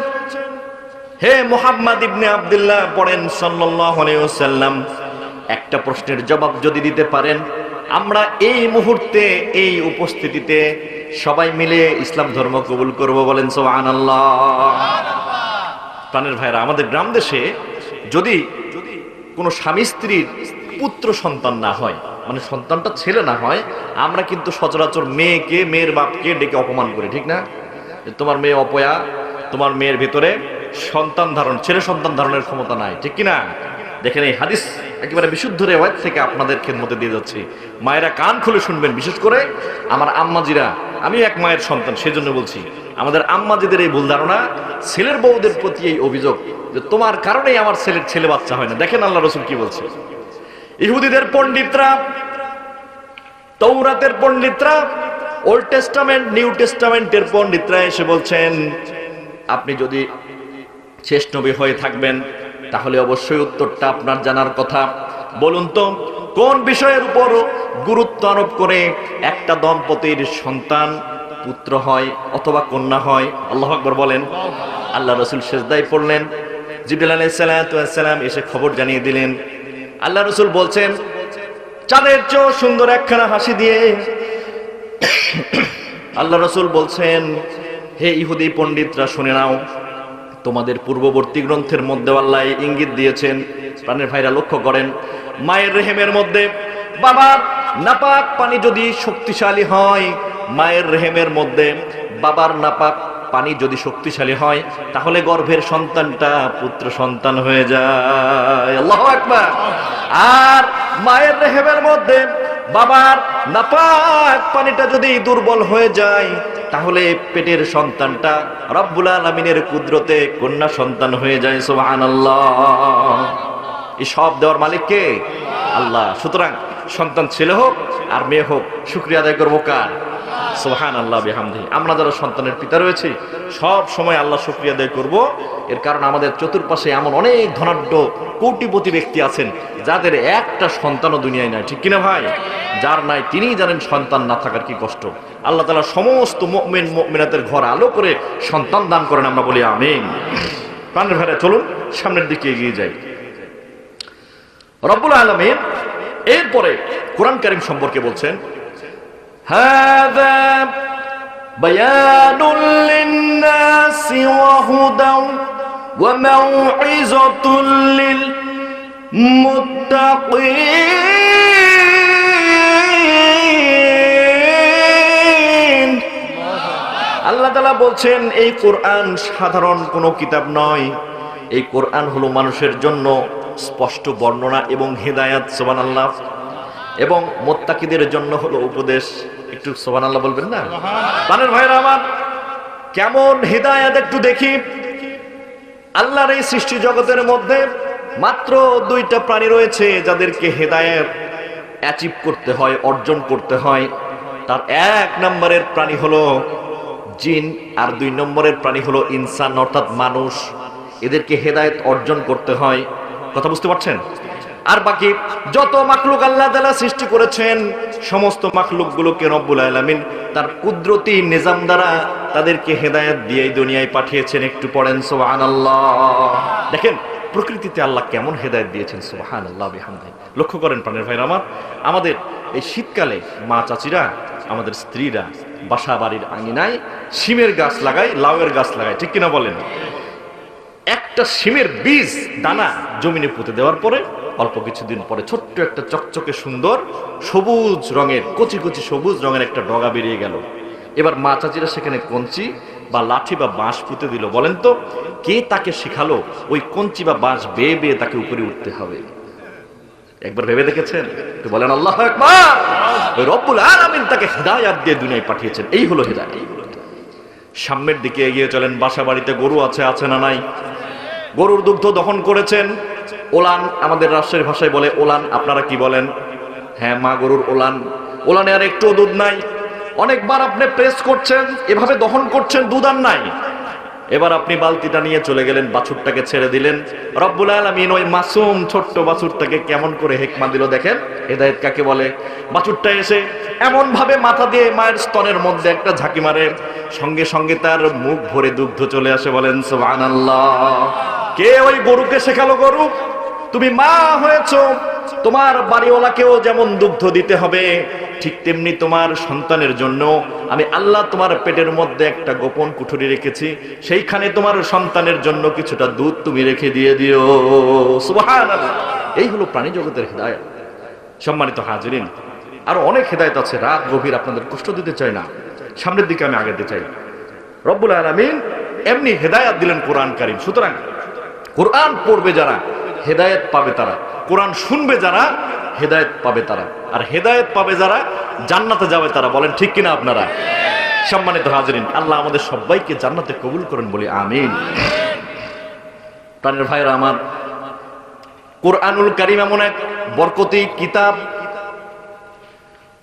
হে মুহাম্মদ ইবনে আব্দুল্লাহ, পড়েন সাল্লাল্লাহু আলাইহি ওয়াসাল্লাম, একটা প্রশ্নের জবাব যদি দিতে পারেন, আমরা এই মুহূর্তে এই উপস্থিতিতে সবাই মিলে ইসলাম ধর্ম কবুল করব। বলেন সুবহানাল্লাহ। প্রাণের ভাইরা, আমাদের গ্রাম দেশে যদি কোনো স্বামী স্ত্রীর পুত্র সন্তান না হয়, মানে সন্তানটা ছেলে না হয়, আমরা কিন্তু সচরাচর মেয়েকে, মেয়ের বাপকে ডেকে অপমান করি, ঠিক না? তোমার মেয়ে অপয়া, তোমার মেয়ের ভিতরে সন্তান ধারণ, ছেলে সন্তান ধারণের ক্ষমতা নাই, ঠিক কিনা? দেখেন এই হাদিস একেবারে বিশুদ্ধ রিওয়ায়াত থেকে আপনাদের খেদমতে দিয়ে যাচ্ছি। মায়েরা কান খুলে শুনবেন, বিশেষ করে আমার আম্মাজিরা, আমি এক মায়ের সন্তান সেজন্য বলছি, আমাদের আম্মাজিদের এই ভুল ধারণা, ছেলের বউদের প্রতি এই অভিযোগ যে তোমার কারণেই আমার ছেলের ছেলে বাচ্চা হয় না। দেখেন আল্লাহ রাসূল কি বলছে। ইহুদিদের পণ্ডিতরা, তৌরাতের পণ্ডিতরা, ওল্ড টেস্টামেন্ট, নিউ টেস্টামেন্টের পণ্ডিতরা এসে বলছেন, আপনি যদি শেষ নবী হয়ে থাকবেন তাহলে অবশ্যই উত্তরটা আপনার জানার কথা। বলুন তো কোন বিষয়ের উপর গুরুত্ব আরোপ করে একটা দম্পতির সন্তান পুত্র হয় অথবা কন্যা হয়? আল্লাহু আকবার বলেন। আল্লাহ রাসূল সিজদায় পড়লেন, জিবরিল আলাইহিস সালাম এসে খবর জানিয়ে দিলেন। আল্লাহ রাসূল বলছেন, চাঁদের চেয়েও সুন্দর একখানা হাসি দিয়ে আল্লাহ রাসূল বলছেন, হে ইহুদি পণ্ডিতরা শুনে নাও, তোমাদের পূর্ববর্তী গ্রন্থের মধ্যে আল্লাহ ইঙ্গিত দিয়েছেন। প্রাণের ভাইরা লক্ষ্য করেন, মায়ের রেহেমের মধ্যে বাবার নাপাক পানি যদি শক্তিশালী হয়, মায়ের রেহেমের মধ্যে বাবার নাপাক পানি যদি শক্তিশালী হয়, তাহলে গর্ভের সন্তানটা পুত্র সন্তান হয়ে যায়। আল্লাহু আকবার। আর মায়ের রেহেমের মধ্যে বাবার নাপাক পানিটা যদি দুর্বল হয়ে যায়, তাহলে পেটের সন্তানটা রব্বুল আলামিনের কুদরতে কন্যা সন্তান হয়ে যায়। সুবহানাল্লাহ। এই সব দেওয়ার মালিক কে? আল্লাহ। সুতরাং সন্তান ছেলে হোক আর মেয়ে হোক, শুকরিয়া আদায় করবো কার? সুবহানাল্লাহ বিহামদিহি। আমরা যারা সন্তানের পিতা রয়েছি সব সময় আল্লাহ শুকরিয়া আদায় করব। এর কারণ আমাদের চতুর্পাশে এমন অনেক ধনাঢ্য কোটিপতি ব্যক্তি আছেন যাদের একটা সন্তানও দুনিয়ায় নাই, ঠিক কিনা ভাই? যার নাই তিনিই জানেন সন্তান না থাকার কি কষ্ট। আল্লাহ তাআলা সমস্ত মুমিন মুমিনাতের ঘর আলো করে সন্তান দান করেন, আমরা বলি আমিন। প্রাণের ভাইরা চলুন সামনের দিকে এগিয়ে যাই। রব্বুল আলামিন এরপরে কোরআন কারীম সম্পর্কে বলছেন, হাযা বায়ানুল লিন-নাসি ওয়া হুদাও ওয়া মাউইযাতুল লিল মুত্তাকিন। আল্লাহ তাআলা বলছেন এই কোরআন সাধারণ কোনো কিতাব নয়, এই কোরআন হলো মানুষের জন্য স্পষ্ট বর্ণনা এবং হেদায়াত, সুবহানাল্লাহ, এবং মুত্তাকিদের জন্য হলো উপদেশ। একটু সুবহানাল্লাহ বলবেন না? প্রাণের ভাইরা আমার, কেমন হেদায়াত একটু দেখি। আল্লাহর এই সৃষ্টি জগতের মধ্যে মাত্র দুইটা প্রাণী রয়েছে যাদেরকে হেদায়েত অ্যাচিভ করতে হয়, অর্জন করতে হয়। তার এক নম্বরের প্রাণী হলো জিন, আর দুই নম্বরের প্রাণী হলো ইনসান, অর্থাৎ মানুষ। এদেরকে হেদায়েত অর্জন করতে হয়। কথা বুঝতে পারছেন? আর বাকি যত মাখলুক আল্লাহ তাআলা সৃষ্টি করেছেন, সমস্ত মাখলুকগুলোকে রব্বুল আলামিন তার কুদরতি নিজাম দ্বারা তাদেরকে হেদায়েত দিয়ে দুনিয়ায় পাঠিয়েছেন। একটু পড়েন সুবহানাল্লাহ। দেখেন প্রকৃতিতে আল্লাহ কেমন হেদায়েত দিয়েছেন, সুবহানাল্লাহ বিহামদিহি। লক্ষ্য করেন প্রাণের ভাইরা আমার, আমাদের এই শীতকালে মা চাচিরা, আমাদের স্ত্রীরা বাসা বাড়ির আঙিনায় শিমের গাছ লাগায়, লাউয়ের গাছ লাগায়, ঠিক কিনা বলেন? একটা শিমের বীজ দানা জমিনে পুঁতে দেওয়ার পরে অল্প কিছুদিন পরে ছোট্ট একটা চকচকে সুন্দর সবুজ রঙের, কচি কচি সবুজ রঙের একটা ডগা বেরিয়ে গেল। এবার মা চাচিরা সেখানে কঞ্চি বা লাঠি বা বাঁশ পুঁতে দিল। বলেন তো কে তাকে শিখালো ওই কঞ্চি বা বাঁশ বেয়ে বেয়ে তাকে উপরে উঠতে হবে? একবার ভেবে দেখেছেন? একটু বলেন আল্লাহু আকবার। ওই রব্বুল আলামিন তাকে হেদায়েত দিয়ে দুনিয়ায় পাঠিয়েছেন। এই হলো হেদায়েত। সামনের দিকে এগিয়ে চলেন। বাসা বাড়িতে গরু আছে, আছে না নাই? গরুর দুগ্ধ দহন করেছেন। ওলান, আমাদের রাজশাহীর ভাষায় বলে ওলান, আপনারা কি বলেন? হ্যাঁ, মা গরুর ওলান। ওলানে আর একটু দুধ নাই। অনেকবার আপনি প্রেস করছেন, এভাবে দহন করছেন, দুধ আর নাই। এবার আপনি বালতিটা নিয়ে চলে গেলেন, বাছুরটাকে ছেড়ে দিলেন। রব্বুল আলামিন ওই মাসুম ছোট্ট বাছুরটাকে কেমন করে হিকমা দিল দেখেন। হেদায়েত কাকে বলে? বাছুরটা এসে এমন ভাবে মাথা দিয়ে মায়ের স্তনের মধ্যে একটা ঝাঁকি মারে, সঙ্গে সঙ্গে তার মুখ ভরে দুগ্ধ চলে আসে। বলেন সুবহানাল্লাহ। কে ওই গরুকে শেখালো? গরু। তুমি মা হয়েছো, তোমার বাড়িওয়ালাকেও যেমন দুগ্ধ দিতে হবে, ঠিক তেমনি তোমার সন্তানের জন্য আমি আল্লাহ তোমার পেটের মধ্যে একটা গোপন কুঠুরি রেখেছি, সেইখানে তোমার সন্তানের জন্য কিছুটা দুধ তুমি রেখে দিয়ে দিও। সুবহানাল্লাহ। এই হলো প্রাণী জগতের হেদায়েত। সম্মানিত হাজিরিন, আরো অনেক হেদায়েত আছে, রাত গভীর আপনাদের কষ্ট দিতে চাই না, সামনের দিকে আমি আগাতে চাই। রব্বুল আলামিন এমনি হেদায়েত দিলেন কোরআন কারীম। সুতরাং কোরআন পড়বে যারা হেদায়েত পাবে তারা, কোরআন শুনবে যারা হেদায়েত পাবে তারা, আর হেদায়েত পাবে যারা জান্নাতে যাবে তারা। বলেন ঠিক কিনা আপনারা? সম্মানিত হাজিরিন, আল্লাহ আমাদের সবাইকে জান্নাতে কবুল করেন বলি আমিন। প্রাণের ভাইরা আমার, কোরআনুল কারীম এমন এক বরকতি কিতাব।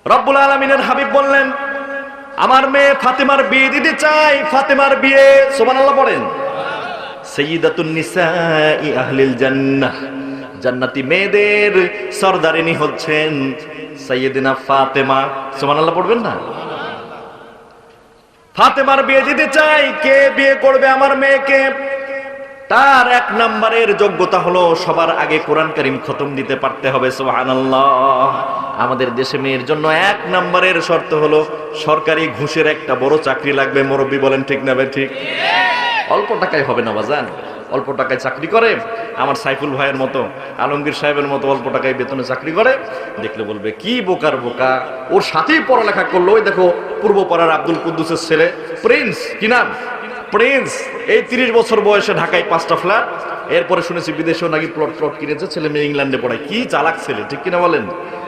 রব্বুল আলামিনের হাবিব বললেন, আমার মেয়ে ফাতেমার বিয়ে দিতে চাই। ফাতেমার বিয়ে, সুবহানাল্লাহ পড়েন। সাইয়্যিদাতুন নিসাই আহলিল জান্নাহ, জান্নাতি মেয়েদের সরদারিনী হচ্ছেন সাইয়্যিদিনা ফাতেমা। সুবহানাল্লাহ পড়বেন না? ফাতেমার বিয়ে দিতে চাই। কে বিয়ে করবে আমার মেয়েকে? তার এক নম্বরের যোগ্যতা হলো সবার আগে কোরআন কারীম খতম দিতে পারতে হবে। সুবহানাল্লাহ। আমাদের দেশে মেয়ের জন্য এক নম্বরের শর্ত হলো সরকারি ঘুষের একটা বড় চাকরি লাগবে। মুরব্বি বলেন ঠিক না? ঠিক। অল্প টাকায় হবে না বাজান। অল্প টাকায় চাকরি করে আমার সাইফুল ভাইয়ের মতো, আলমগীর সাহেবের মতো অল্প টাকায় বেতনে চাকরি করে, দেখলে বলবে কি বোকার বোকা, ওর সাথেই পড়ালেখা করলো। ওই দেখো পূর্ব পাড়ার আব্দুল কুদ্দুসের ছেলে প্রিন্স, কি নাম? প্রিন্স। এই 30 বছর বয়সে ঢাকায় 5টা ফ্ল্যাট, এরপরে শুনেছি বিদেশেও নাকি প্লট কিনেছে। ছেলে মেয়ে ইংল্যান্ডে পড়ায়। কি চালাক ছেলে, ঠিক কিনা বলেন?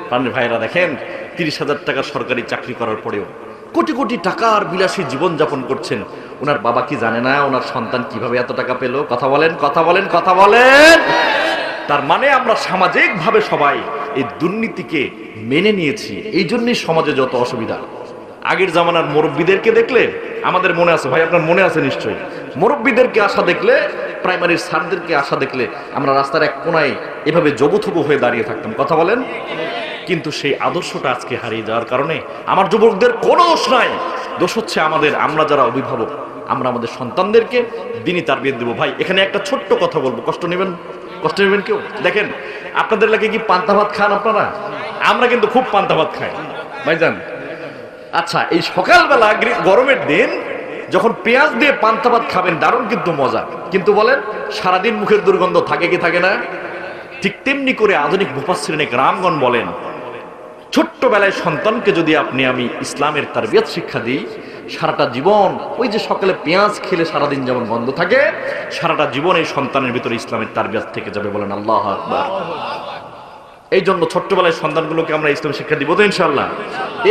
প্রাণের ভাইরা দেখেন, 30,000 টাকা সরকারি চাকরি করার পরেও কোটি কোটি টাকার বিলাসী জীবন যাপন করছেন। ওনার বাবা কি জানে না ওনার সন্তান কিভাবে এত টাকা পেল? কথা বলেন, কথা বলেন, কথা বলেন। তার মানে আমরা সামাজিক ভাবে সবাই এই দুর্নীতিকে মেনে নিয়েছি, এই জন্যই সমাজে যত অসুবিধা। আগের জামানার মুরব্বীদেরকে দেখলে আমাদের মনে আছে, ভাই আপনার মনে আছে নিশ্চয়ই, মুরব্বীদেরকে আসা দেখলে, প্রাইমারির স্যারদেরকে আসা দেখলে আমরা রাস্তার এক কোনায় এভাবে জবুথবু হয়ে দাঁড়িয়ে থাকতাম। কথা বলেন। কিন্তু সেই আদর্শটা আজকে হারিয়ে যাওয়ার কারণে আমার যুবকদের কোনো দোষ নাই, দোষ হচ্ছে আমরা যারা অভিভাবক, আমরা আমাদের সন্তানদেরকে দিনই তারবিয়ত দেব। ভাই এখানে একটা ছোট্ট কথা বলবো, কষ্ট নেবেন কেউ? দেখেন আপনাদের লাগে কি পান্তা ভাত খান আপনারা? আমরা কিন্তু খুব পান্তা ভাত খাই ভাইজান। আচ্ছা, এই সকালবেলা গরমের দিন যখন পেঁয়াজ দিয়ে পান্তা ভাত খাবেন দারুণ কিন্তু মজা, কিন্তু বলেন সারাদিন মুখের দুর্গন্ধ থাকে কি থাকে না? ঠিক তেমনি করে আধুনিক মুফাসসিরিনে কেরামগণ বলেন, ছোট্টবেলায় সন্তানকে যদি আমি ইসলামের তারবিয়ত শিক্ষা দিই, সারাটা জীবন ওই যে সকালে পেঁয়াজ খেলে সারাদিন যেমন গন্ধ থাকে, সারাটা জীবন এই সন্তানের ভিতরে ইসলামের তারবিয়ত থেকে যাবে। বলেন আল্লাহু আকবার। এই জন্য ছোট্টবেলায় সন্তানগুলোকে আমরা ইসলাম শিক্ষা দিব তো ইনশাআল্লাহ।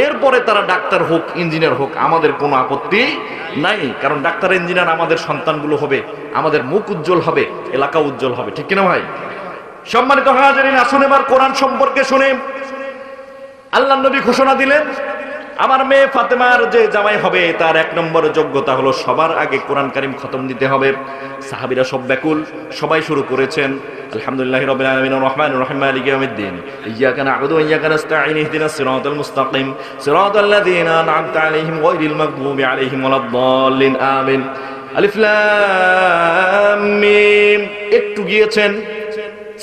এরপরে তারা ডাক্তার হোক, ইঞ্জিনিয়ার হোক, আমাদের কোনো আপত্তি নাই, কারণ ডাক্তার ইঞ্জিনিয়ার আমাদের সন্তানগুলো হবে, আমাদের মুখ উজ্জ্বল হবে, এলাকা উজ্জ্বল হবে, ঠিক কিনা ভাই? সম্মানিত হাজিরিন, আসুন এবার কোরআন সম্পর্কে শুনে। আল্লাহ নবী ঘোষণা দিলেন, আমার মেয়ে ফাতেমার যে জামাই হবে তার 1 নম্বর যোগ্যতা হলো সবার আগে কোরআন কারীম খতম দিতে হবে। সাহাবীরা সব ব্যাকুল, সবাই শুরু করেছেন আলহামদুলিল্লাহি রাব্বিল আলামিন আর রহমানির রহিম মালিকি ইয়াউমিদ্দিন ইয়্যাকা না'বুদু ওয়া ইয়্যাকা নাস্তাঈন ইহদিনাস সিরাতাল মুস্তাকিম সিরাতাল লাযীনা আন'আমতা আলাইহিম গায়রিল মাগদুবি আলাইহিম ওয়ালাদ-দাল্লিন আমিন। আলিফ লাম মিম। একটু গিয়েছেন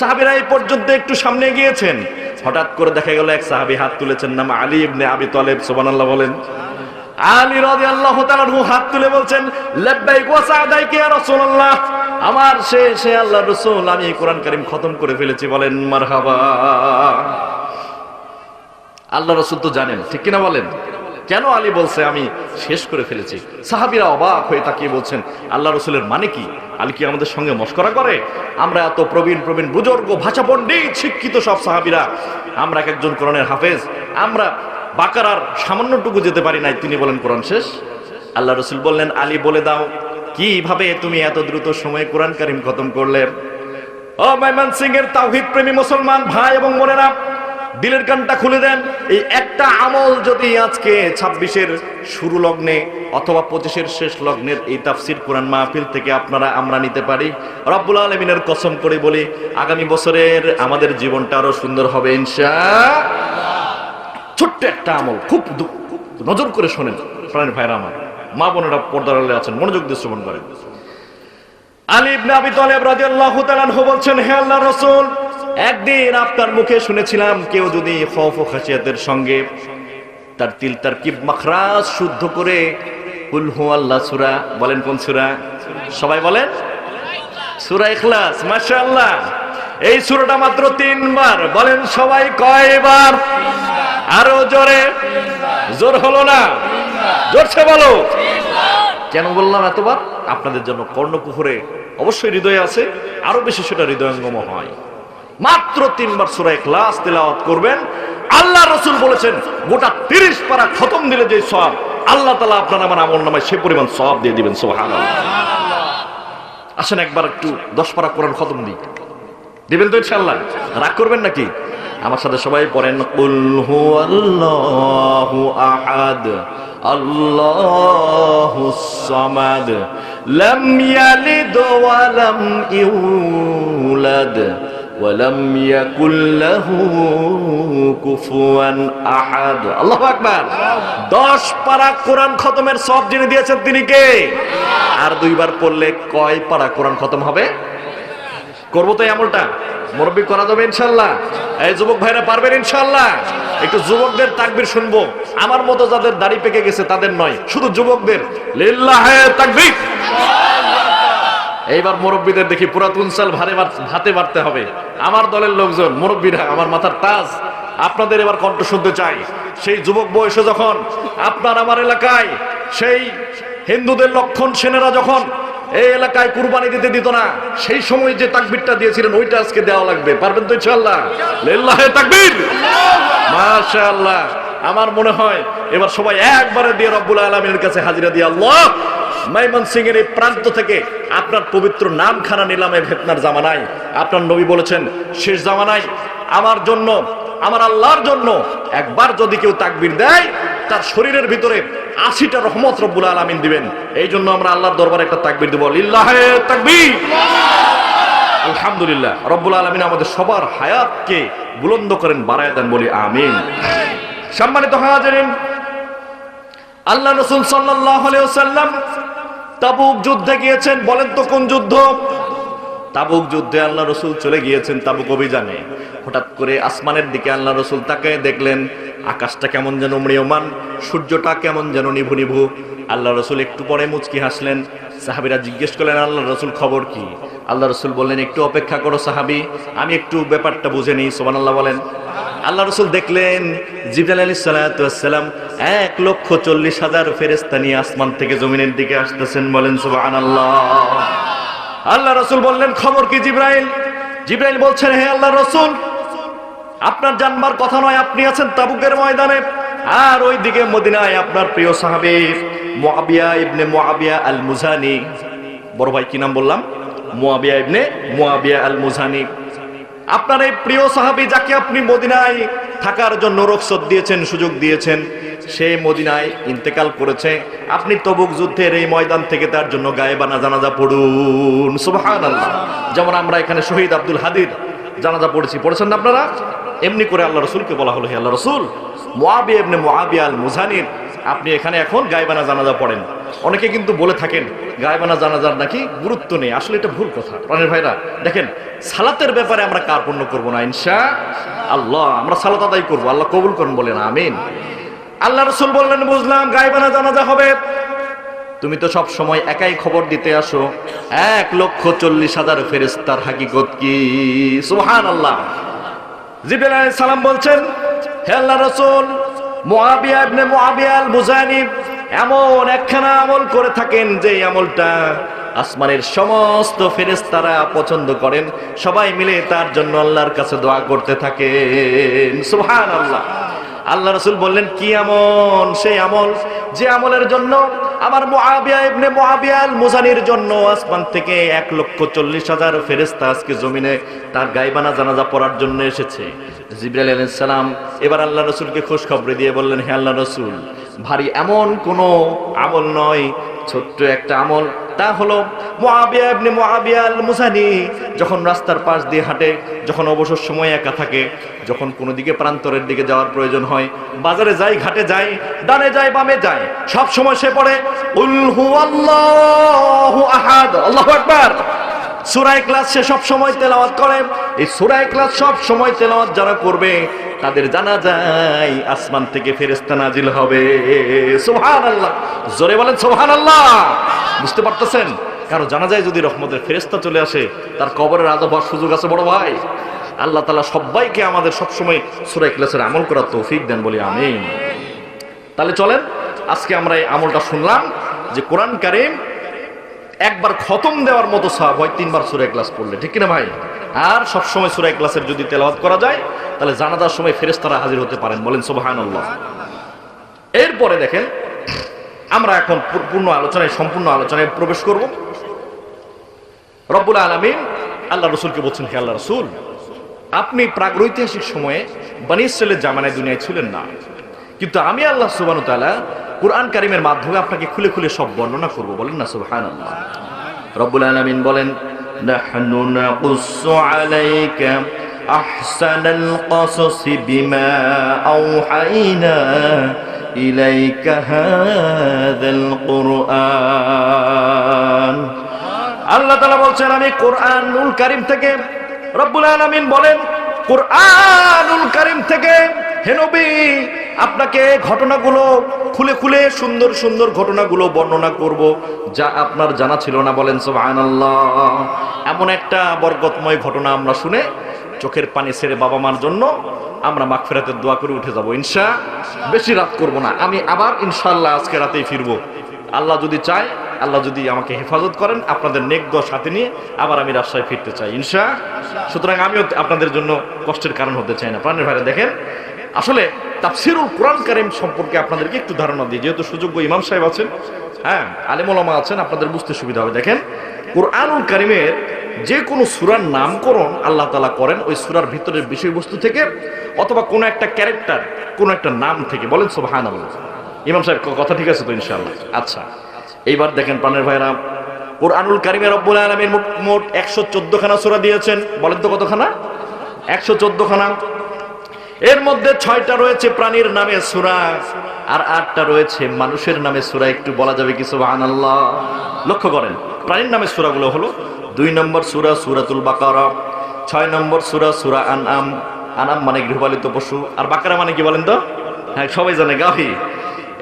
সাহাবীরা, এই পর্যন্ত একটু সামনে গিয়েছেন, হঠাৎ করে দেখা গেল এক সাহাবী হাত তুলেছেন, নাম আলী ইবনে আবি তালেব। সুবহানাল্লাহ বলেন। আলী রাদিয়াল্লাহু তাআলা আনহু হাত তুলে বলছেন, লাব্বাইক ওয়া সা'দাইক ইয়া রাসূলুল্লাহ, আমার সে আল্লাহর রাসূল, আমি কোরআন কারীম খতম করে ফেলেছি। বলেন মারহাবা। আল্লাহর রাসূল তো জানেন, ঠিক কিনা বলেন? কেন আলী বলছে আমি শেষ করে ফেলেছি? সাহাবীরা অবাক হয়ে তাকিয়ে বলছেন, আল্লাহ রাসূলের মানে কি? আলী কি আমাদের সঙ্গে মশকরা করে? আমরা এত প্রবীণ বুজুর্গ, ভাষা পণ্ডিত, শিক্ষিত সব সাহাবীরা, আমরা একজন কোরআনের হাফেজ, আমরা বাকারার সামান্যটুকু যেতে পারি নাই, তিনি বলেন কোরআন শেষ। আল্লাহ রাসূল বললেন, আলী বলে দাও কিভাবে তুমি এত দ্রুত সময়ে কোরআন কারীম খতম করলে? ও ময়মনসিংহের তাওহীদ প্রেমী মুসলমান ভাই এবং বোনেরা, দিলের কানটা খুলে দেন। এই একটা আমল যদি আজকে 26-এর শুরু লগ্নে অথবা 25-এর শেষ লগ্নের এই তাফসীর কোরআন মাহফিল থেকে আমরা নিতে পারি, রব্বুল আলামিনের কসম করে বলি, আগামী বছরের আমাদের জীবনটা আরো সুন্দর হবে ইনশাআল্লাহ। ছোট্ট একটা আমল, খুব নজর করে শোনেন প্রাণের ভাইরা আমার, মা বোনেরা পর্দার আড়ালে আছেন, মনোযোগ দিয়ে শ্রবণ করেন। আলী ইবনে আবি তালেব রাদিয়াল্লাহু তাআলা আনহু বলছেন, হে আল্লাহর রাসূল, একদিন আপনার মুখে শুনেছিলাম কেউ যদি খৌফ ও খাশিয়াতের সঙ্গে তার তিল তারকিব মাখরাজ শুদ্ধ করে কুল হুয়াল্লাহ সূরা, বলেন কোন সূরা? সবাই বলেন সূরা ইখলাস। মাশাআল্লাহ, এই সূরাটা মাত্র 3 বার, বলেন সবাই কয়বার? আরো জোরে, জোর হলো না, জোরছে বলো। কেন বললাম এতবার? আপনাদের জন্য কর্ণকুহরে অবশ্যই হৃদয়ে আছে, আরো বেশি সেটা হৃদয়ঙ্গম হয়। মাত্র 3 বার সূরা ইখলাস তেলাওয়াত করবেন। আল্লাহ রাসূল বলেছেন গোটা 30 পারা খতম দিলে যে সওয়াব, আল্লাহ তাআলা আপনার আমার আমলনামায় সে পরিমাণ সওয়াব দিয়ে দিবেন। সুবহানাল্লাহ। আসেন একবার একটু 10 পারা কোরআন খতম দিই, দিবেন তো ইনশাআল্লাহ? রাগ করবেন নাকি? আমার সাথে সবাই পড়েন, কুল হুয়াল্লাহু আহাদ আল্লাহুস সামাদ লাম ইয়ালিদ ওয়া লাম ইউলাদ ওয়া লাম ইয়াকুল লাহু কুফুয়ান আহাদ। আল্লাহু আকবার। 10 পারা কোরআন খতমের সওয়াব যিনি দিয়েছেন তিনি কে? আর 2 বার পড়লে কয় পারা কোরআন খতম হবে? করবো তো এই আমলটা? মুরব্বি করা যাবে ইনশাআল্লাহ? এই যুবক ভাইরা পারবেন ইনশাআল্লাহ? একটু যুবকদের তাকবীর শুনবো, আমার মতো যাদের দাড়ি পেকে গেছে তাদের নয়, শুধু যুবকদের লিল্লাহে তাকবীর। এইবার মুরব্বিদের দেখি পুরাতন চাল ভাতে বাড়তে হবে। আমার দলের লোকজন মুরব্বিরা, আমার মাথার তাজ, আপনাদের এবার কণ্ঠ শুনতে চাই। সেই যুবক বয়সে যখন আপনার আমার এলাকায় সেই হিন্দুদের লক্ষণ সেনেরা যখন এই এলাকায় কুরবানি দিতে দিত না, সেই সময় যে তাকবীরটা দিয়েছিলেন ওইটা আজকে দেওয়া লাগবে। পারবেন তো ইনশাআল্লাহ? লিল্লাহে তাকবীর। মাশাআল্লাহ। আমার মনে হয় এবার সবাই একবারে দিয়ে রব্বুল আলামিনের কাছে হাজিরা দিয়ে, আল্লাহ ময়মনসিংহের এই প্রান্ত থেকে আপনার পবিত্র নামখানা নিলামে ভেতনার জামানায় আপনার নবী বলেছেন শেষ জামানায় আমার জন্য, আমার আল্লাহর জন্য একবার যদি কেউ তাকবীর দেয় তার শরীরের ভিতরে 80টা রহমত রব্বুল আলামিন দিবেন। এই জন্য আমরা আল্লাহর দরবারে একটা তাকবীর দেব, লিল্লাহে তাকবীর। আলহামদুলিল্লাহ রব্বুল আলামিন আমাদের সবার হায়াতকে বুলন্দ করেন, বাড়ায় দেন, বলি আমিন। সম্মানিত হাজিরিন, আল্লাহ রাসূল সাল্লাল্লাহু আলাইহি ওয়াসাল্লাম তাবুক যুদ্ধে গিয়েছেন। বলেন তো কোন যুদ্ধ? তাবুক যুদ্ধে আল্লাহ রাসূল চলে গিয়েছেন, তাবুক অভিযানে। হঠাৎ করে আসমানের দিকে আল্লাহ রাসূল তাকায় দেখলেন আকাশটা কেমন যেন ম্রিয়মান, সূর্যটা কেমন যেন নিভু নিভু। আল্লাহ রাসূল একটু পরে মুচকি হাসলেন। সাহাবীরা জিজ্ঞেস করলেন, আল্লাহ রাসূল খবর কি? আল্লাহ রাসূল বললেন, একটু অপেক্ষা করো সাহাবী, আমি একটু ব্যাপারটা বুঝে নিই। সুবহানাল্লাহ বলেন। আল্লাহ রাসূল দেখলেন জিবরাইল আলাইহিস সালাতু ওয়াস সালাম 1,40,000 ফেরেশতা নিয়ে আসমান থেকে জমিনের দিকে আসতেছেন। বলেন সুবহানাল্লাহ। আল্লাহ রাসূল বললেন, খবর কি জিবরাইল? জিবরাইল বলছেন, হে আল্লাহ রাসূল, আপনার জানবার কথা নয়, আপনি আছেন তাবুকের ময়দানে, আর ওইদিকে মদিনায় আপনার প্রিয় সাহাবী মুআবিয়া ইবনে মুআবিয়া আল মুজানি। বড় ভাই কি নাম বললাম? মুআবিয়া ইবনে মুআবিয়া আল মুজানি। আপনার এই প্রিয় সাহাবী যাকে আপনি মদিনায় থাকার জন্য রুখসত দিয়েছেন, সুযোগ দিয়েছেন, সে মদিনায় ইন্তেকাল করেছে। আপনি তাবুক যুদ্ধের এই ময়দান থেকে তার জন্য গায়েবানা জানাজা পড়ুন। সুবহানাল্লাহ। যেমন আমরা এখানে শহীদ আব্দুল হাদির জানাজা পড়েছি, পড়েছেন না আপনারা? এমনি করে আল্লাহ রাসূলকে বলা হলো, হে আল্লাহ রাসূল, মুআবিয়া ইবনে মুআবিয়া আল মুজানির আপনি এখানে এখন গায়েবানা জানাজা পড়েন। অনেকে কিন্তু বলে থাকেন গায়েবানা জানাজার নাকি গুরুত্ব নেই। আসলে এটা ভুল কথা। প্রাণের ভাইরা দেখেন, সালাতের ব্যাপারে আমরা কার্পণ্য করব না ইনশাআল্লাহ। আমরা সালাত আদায় করব, আল্লাহ কবুল করুন, বলেন আমিন। আল্লাহ রাসূল বললেন, বুঝলাম গায়েবানা জানাজা হবে, তুমি তো সব সময় একাই খবর দিতে আসো, 1,40,000 ফেরেশতার হাকিকত কি? সুবহানাল্লাহ। জিবরাইল আলাইহিস সালাম বলছেন, হে আল্লাহর রাসূল, মুআবিয়া ইবনে মুআবিয়া আল মুজানি এমন একখানা আমল করে থাকেন যে আমলটা আসমানের সমস্ত ফেরেশতারা পছন্দ করেন, সবাই মিলে তার জন্য আল্লাহর কাছে দোয়া করতে থাকেন। সুবহানাল্লাহ। আল্লাহ রাসূল বললেন, কি আমল? সেই আমল যে আমলের জন্য আমার মুআবিয়া ইবনে মুআবিয়া আল মুজানির জন্য আসমান থেকে 1,40,000 ফেরেশতা আজকে জমিনে তার গায়বানা জানাজা পড়ার জন্য এসেছে। জিবরাইল আলাইহিস সালাম এবার আল্লাহ রাসূলকে খুশখবরি দিয়ে বললেন, হে আল্লাহ রাসূল, ভারী এমন কোনো আমল নয়, ছোট্ট একটা আমল। তা হলো মুআবিয়া ইবনে মুআবিয়া আল মুজানি যখন রাস্তার পাশ দিয়ে হাঁটে, যখন অবসর সময় একা থাকে, যখন কোনো দিকে প্রান্তরের দিকে যাওয়ার প্রয়োজন হয়, বাজারে যায়, ঘাটে যায়, ডানে যায়, বামে যায়, সব সময় সে পড়ে কুল হুয়াল্লাহু আহাদ, আল্লাহু আকবার। সূরা ইখলাস সে সব সময় তেলাওয়াত করে। এই সূরা ইখলাস সব সময় তেলাওয়াত যারা করবে তাদের জানাজায় আসমান থেকে ফেরেশতা নাজিল হবে। সুবহানাল্লাহ। জোরে বলেন সুবহানাল্লাহ। বুঝতে পারতেছেন? কারো জানাজায় যদি রহমতের ফেরেশতা চলে আসে, তার কবরের আযাব হওয়ার সুযোগ আছে বড় ভাই। আল্লাহ তাআলা সবাইকে আমাদের সব সময় সূরা ইখলাসের আমল করার তৌফিক দেন, বলি আমিন। তাহলে চলেন আজকে আমরা এই আমলটা শুনলাম যে কোরআন কারীম একবার খতম দেওয়ার মতো সওয়াব হয় 3 বার সূরা ইখলাস পড়লে, ঠিক কিনা ভাই? আর সব সময় সূরা ইখলাসের যদি তেলাওয়াত করা যায় তাহলে জানাজার সময় ফেরেশতারা হাজির হতে পারেন, বলেন সুবহানাল্লাহ। এরপরে দেখেন আমরা এখন সম্পূর্ণ আলোচনায় প্রবেশ করব। রব্বুল আলামিন আল্লাহ রাসূলকে বলছেন, হে আল্লাহ রাসূল, আপনি প্রাগৈতিহাসিক সময়ে বনী ইসরাইলের জামানায় দুনিয়ায় ছিলেন না, কিন্তু আমি আল্লাহ সুবহানাহু ওয়া তাআলা কুরআন কারীমের মাধ্যমে আপনাকে খুলে খুলে সব বর্ণনা করব, বলেন না সুবহানাল্লাহ। রব্বুল আলামিন বলেন, নাহনু নাকুসু আলাইকা আহসানাল কসাসি বিমা আওহাইনা ইলাইকা হাযাল কুরআন। আল্লাহ তাআলা বলছেন, আমি কুরআনুল কারীম থেকে, রব্বুল আলামিন বলেন কুরআনুল কারীম থেকে হে নবী আপনাকে ঘটনাগুলো খুলে খুলে সুন্দর সুন্দর ঘটনাগুলো বর্ণনা করব যা আপনার জানা ছিল না, বলেন সুবহানাল্লাহ। এমন একটা বরকতময় ঘটনা আমরা শুনে চোখের পানি ছেড়ে বাবা মার জন্য আমরা মাগফিরাতের দোয়া করে উঠে যাব ইনশাআল্লাহ। বেশি রাত করব না, আমি আবার ইনশাআল্লাহ আজকে রাতেই ফিরবো। আল্লাহ যদি চায়, আল্লাহ যদি আমাকে হেফাজত করেন, আপনাদের নেক দোয়া সাথে নিয়ে আবার আমি রাজশাহী ফিরতে চাই ইনশাআল্লাহ। সুতরাং আমিও আপনাদের জন্য কষ্টের কারণ হতে চাই না। প্রাণের ভাইরা দেখেন, আসলে তাফসীরুল কোরআন কারীম সম্পর্কে আপনাদেরকে একটু ধারণা দিই, যেহেতু সুযোগ্য ইমাম সাহেব আছেন, হ্যাঁ আলেম ওলামা আছেন, আপনাদের বুঝতে সুবিধা হবে। দেখেন কোরআনুল কারীমের যে কোনো সূরার নামকরণ আল্লাহ তাআলা করেন ওই সূরার ভিতরের বিষয়বস্তু থেকে অথবা কোনো একটা ক্যারেক্টার, কোনো একটা নাম থেকে, বলেন সুবহানাল্লাহ। ইমাম সাহেব কথা ঠিক আছে তো ইনশাআল্লাহ? আচ্ছা, এইবার দেখেন প্রাণের ভাইরা, কুরআনুল কারীমে রব্বুল আলামিন মোট 114 খানা সূরা দিয়েছেন। বলেন তো কতখানা? 114 খানা। এর মধ্যে 6টা রয়েছে প্রাণীর নামে সূরা, আর 8টা রয়েছে মানুষের নামে সূরা। একটু বলা যাবে কি সুবহানাল্লাহ? লক্ষ্য করেন, প্রাণীর নামে সূরাগুলো হলো 2 নম্বর সূরা সূরাতুল বাকারা, 6 নম্বর সূরা সূরা আনআম। আনাম মানে গৃহপালিত পশু, আর বাকারা মানে কি বলেন তো? হ্যাঁ, সবাই জানে, গাভী।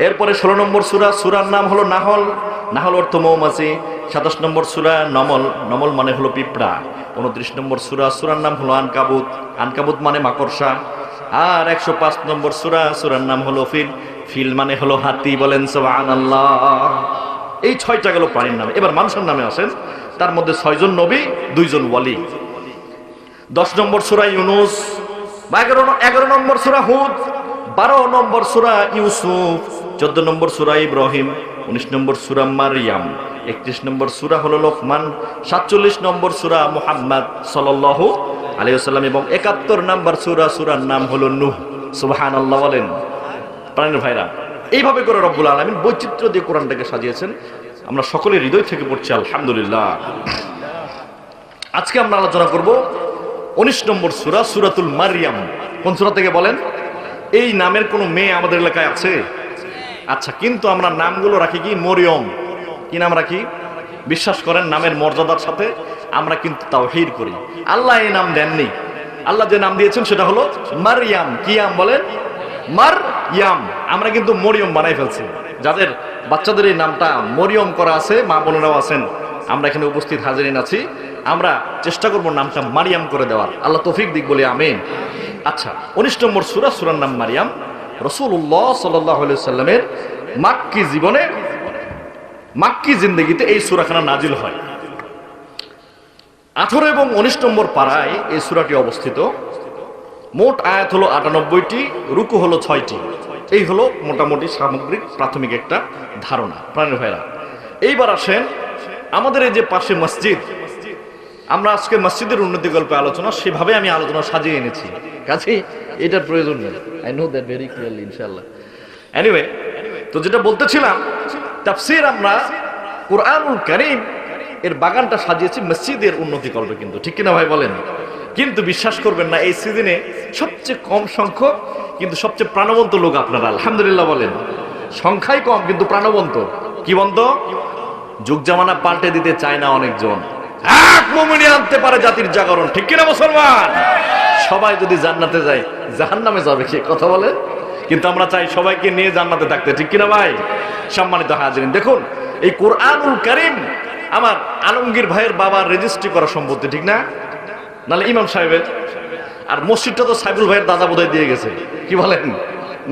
এরপরে 16 নম্বর সূরা, সূরার নাম হলো নাহল, নাহল অর্থ মৌমাছি। 27 নম্বর সূরা নমল, নমল মানে হলো পিঁপড়া। 29 নম্বর সূরা, সূরার নাম হলো আনকাবুত, আনকাবুত মানে মাকড়সা। আর 105 নম্বর সূরা, সূরার নাম হলো ফিল, ফিল মানে হলো হাতি। বলেন সুবহানাল্লাহ। এই 6টা গেল প্রাণীর নাম। এবার মানুষের নামে আসেন, তার মধ্যে 6 জন নবী, 2 জন ওয়ালি। 10 নম্বর সূরা ইউনূস, 11 নম্বর সূরা হুদ, 12 নম্বর সূরা ইউসুফ, 14 নম্বর সূরা ইব্রাহিম, 19 নম্বর সূরা মারইয়াম, 31 নম্বর সূরা হলো লোকমান, 47 নম্বর সূরা মুহাম্মদ সাল্লাল্লাহু আলাইহি ওয়াসাল্লাম এবং 71 নম্বর সূরা, সূরার নাম হলো নূহ। সুবহানাল্লাহ বলেন। প্রাণের ভাইরা, এইভাবে করে রব্বুল আলামিন বৈচিত্র্য দিয়ে কোরআনটাকে সাজিয়েছেন। আমরা সকলের হৃদয় থেকে পড়ছি আলহামদুলিল্লাহ। আজকে আমরা আলোচনা করব 19 নম্বর সূরা সূরাতুল মারইয়াম। কোন সূরা থেকে বলেন? এই নামের কোনো মেয়ে আমাদের এলাকায় আছে? আচ্ছা, কিন্তু আমরা নামগুলো রাখি কি মরিয়ম। কি নাম রাখি? বিশ্বাস করেন, নামের মর্যাদার সাথে আমরা কিন্তু তাওহীদ করি। আল্লাহ এই নাম দেননি, আল্লাহ যে নাম দিয়েছেন সেটা হলো মারইয়াম। কি নাম বলেন? মারইয়াম। আমরা কিন্তু মরিয়ম বানাই ফেলছি। যাদের বাচ্চাদের এই নামটা মরিয়ম করা আছে, মা বোনেরাও আছেন, আমরা এখানে উপস্থিত হাজিরিন আছি, আমরা চেষ্টা করব নামটা মারিয়াম করে দেওয়ার। আল্লাহ তৌফিক দিক বলে আমিন। আচ্ছা, 19 নম্বর সূরা, সূরার নাম মারিয়াম। রাসূলুল্লাহ সাল্লাল্লাহু আলাইহি ওয়াসাল্লামের মাক্কি জীবনে, মাক্কি জিন্দেগিতে এই সূরাখানা নাজিল হয়। 18 এবং 19 নম্বর পারায় এই সূরাটি অবস্থিত। মোট আয়াত হলো 98টি, রুকু হলো 6টি। এই হলো মোটামুটি সামগ্রিক প্রাথমিক একটা ধারণা। প্রাণের ভাইরা, এইবার আসেন আমাদের এই যে পাশে মসজিদ, আমরা আজকে মসজিদের উন্নতি গল্পে আলোচনা, সেভাবে আমি আলোচনা সাজিয়ে এনেছি, কাছে এটার প্রয়োজন নেই। I know that very clearly ইনশাআল্লাহ। এনিওয়ে, তো যেটা বলতেছিলাম, তাফসীর আমরা কুরআনুল কারীম এর বাগানটা সাজিয়েছি মসজিদের উন্নতি গল্পে, কিন্তু ঠিক কিনা ভাই বলেন? কিন্তু বিশ্বাস করবেন না, এই সিজনে সবচেয়ে কম সংখ্যক কিন্তু সবচেয়ে প্রাণবন্ত লোক আপনারা, আলহামদুলিল্লাহ বলেন। সংখ্যাই কম কিন্তু প্রাণবন্ত। কি বন্ধ? যুগ জামানা পাল্টে দিতে চায় না অনেকজন, এক মুমিনি আনতে পারে জাতির জাগরণ। ঠিক কিনা মুসলমান? সবাই যদি জান্নাতে যায়, জাহান্নামে যাবে কে? কথা বলে। কিন্তু আমরা চাই সবাইকে নিয়ে জান্নাতে থাকতে। ঠিক কিনা ভাই? সম্মানিত হাজিরিন, দেখুন এই কুরআনুল কারীম আমার আলমগীর ভাইয়ের বাবার রেজিস্ট্রি করা সম্পত্তি, ঠিক না? নালে ইমাম সাহেবের। আর মসজিদটা তো সাইফুল ভাইয়ের দাদা বোধহয় দিয়ে গেছে। কি বলেন?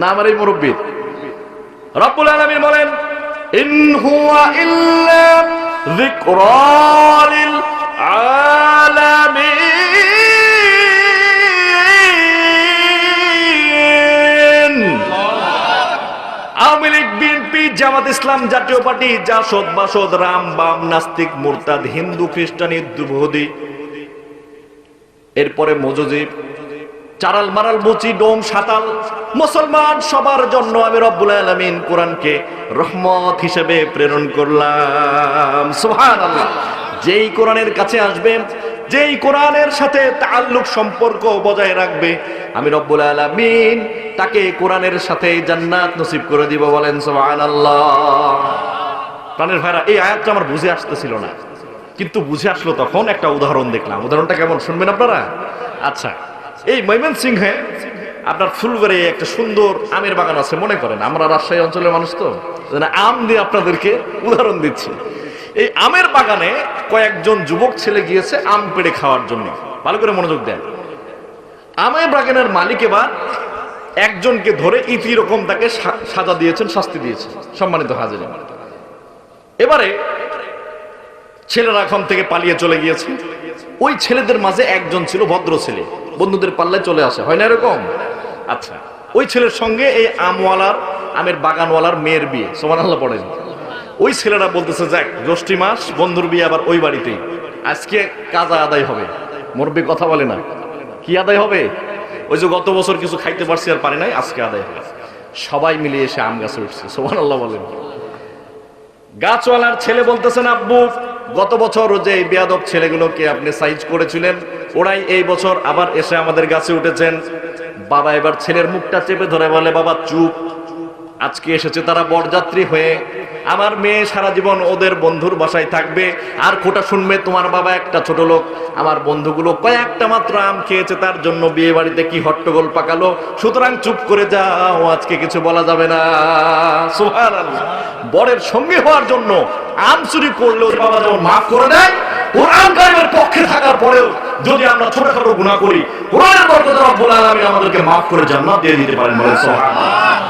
না আমার এই মুরব্বী। রব্বুল আলামিন বলেন, ইন হুয়া ইল্লা যিকরা লিল আলামিন। আওয়ামী লীগ, বিএনপি, জামাত ইসলাম, জাতীয় পার্টি, জাসদ, বাসদ, রাম, বাম, নাস্তিক, মুরতাদ, হিন্দু, খ্রিস্টান, ইহুদি, এরপরে মজুজিব, চারাল মারাল, মুচি, ডোম, সাতাল, মুসলমান সবার জন্য আমি রব্বুল আলামিন কোরআনকে রহমত হিসেবে প্রেরণ করলাম। সুবহানাল্লাহ। যেই কোরআনের কাছে আসবে, যেই কোরআনের সাথে তাআল্লুক, সম্পর্ক বজায় রাখবে, আমি রব্বুল আলামিন তাকে কোরআনের সাথে জান্নাত নসিব করে দিব। বলেন সুবহানাল্লাহ। প্রাণের ভাইরা, এই আয়াতটা আমার বুঝে আসতেছিল না, কিন্তু বুঝে আসলো তখন একটা উদাহরণ দেখলাম। উদাহরণটা কেমন শুনবেন আপনারা? আচ্ছা, এই ময়মনসিংহে আপনার ফুলবাড়ি একটা সুন্দর আমের বাগান আছে। মনে করেন আমরা রাজশাহী অঞ্চলের মানুষ, তো আম দিয়ে আপনাদেরকে উদাহরণ দিচ্ছি। এই আমের বাগানে কয়েকজন যুবক ছেলে গিয়েছে আম পেড়ে খাওয়ার জন্য। ভালো করে মনোযোগ দেন। আমের বাগানের মালিক এবার একজনকে ধরে ইতি রকম তাকে সাজা দিয়েছেন, শাস্তি দিয়েছেন। সম্মানিত হাজিরিন, এবারে ছেলেরা এখন থেকে পালিয়ে চলে গিয়েছে। ওই ছেলেদের মাঝে একজন ছিল ভদ্র ছেলে, বন্ধুদের পাল্লায় চলে আসে, হয় না এরকম? আচ্ছা, ওই ছেলের সঙ্গে এই আমওয়ালার, আমের বাগানওয়ালার মেয়ের বিয়ে। সুবহানাল্লাহ পড়েন। ওই ছেলেরা বলতেছে, যাক জ্যৈষ্ঠী মাস, বন্ধুর বিয়ে আবার ওই বাড়িতেই, আজকে কাজা আদায় হবে। মুরব্বি কথা বলে না, কি আদায় হবে? ওই যে গত বছর কিছু খাইতে পারছি আর পারি নাই, আজকে আদায় হবে। সবাই মিলে এসে আম গাছে উঠছে। সুবহানাল্লাহ বলেন। গাছওয়ালার ছেলে বলতেছেন, আব্বু গত বছর যে এই বেয়াদব ছেলেগুলোকে আপনি সাইজ করেছিলেন, ওরাই এই বছর আবার এসে আমাদের গাছে উঠেছেন। বাবা এবার ছেলের মুখটা চেপে ধরে বলে, বাবা চুপ। আজকে এসেছে তারা বরযাত্রী হয়ে, আমার মেয়ে সারা জীবন ওদের বন্ধুর বাসায় থাকবে আর খোটা শুনবে তোমার বাবা একটা ছোট লোক। আমার বন্ধুগুলো কয়েকটা মাত্র আম খেয়েছে, তার জন্য বিয়ে বাড়িতে কি হট্টগোল পাকালো, সুতরাং চুপ করে যাও, আজকে কিছু বলা যাবে না। সুবহানাল্লাহ। বরের সঙ্গী হওয়ার জন্য আম চুরি করলেও বাবা যেমন মাফ করে দেয়, কোরআন কারিমের পক্ষে থাকার পরেও যদি আমরা ছোটখাটো গুনাহ করি, কোরআনের বরকতে রব্বুল আলামিন আমাদেরকে মাফ করে জান্নাত দিয়ে দিতে পারেন। বলেন সুবহানাল্লাহ।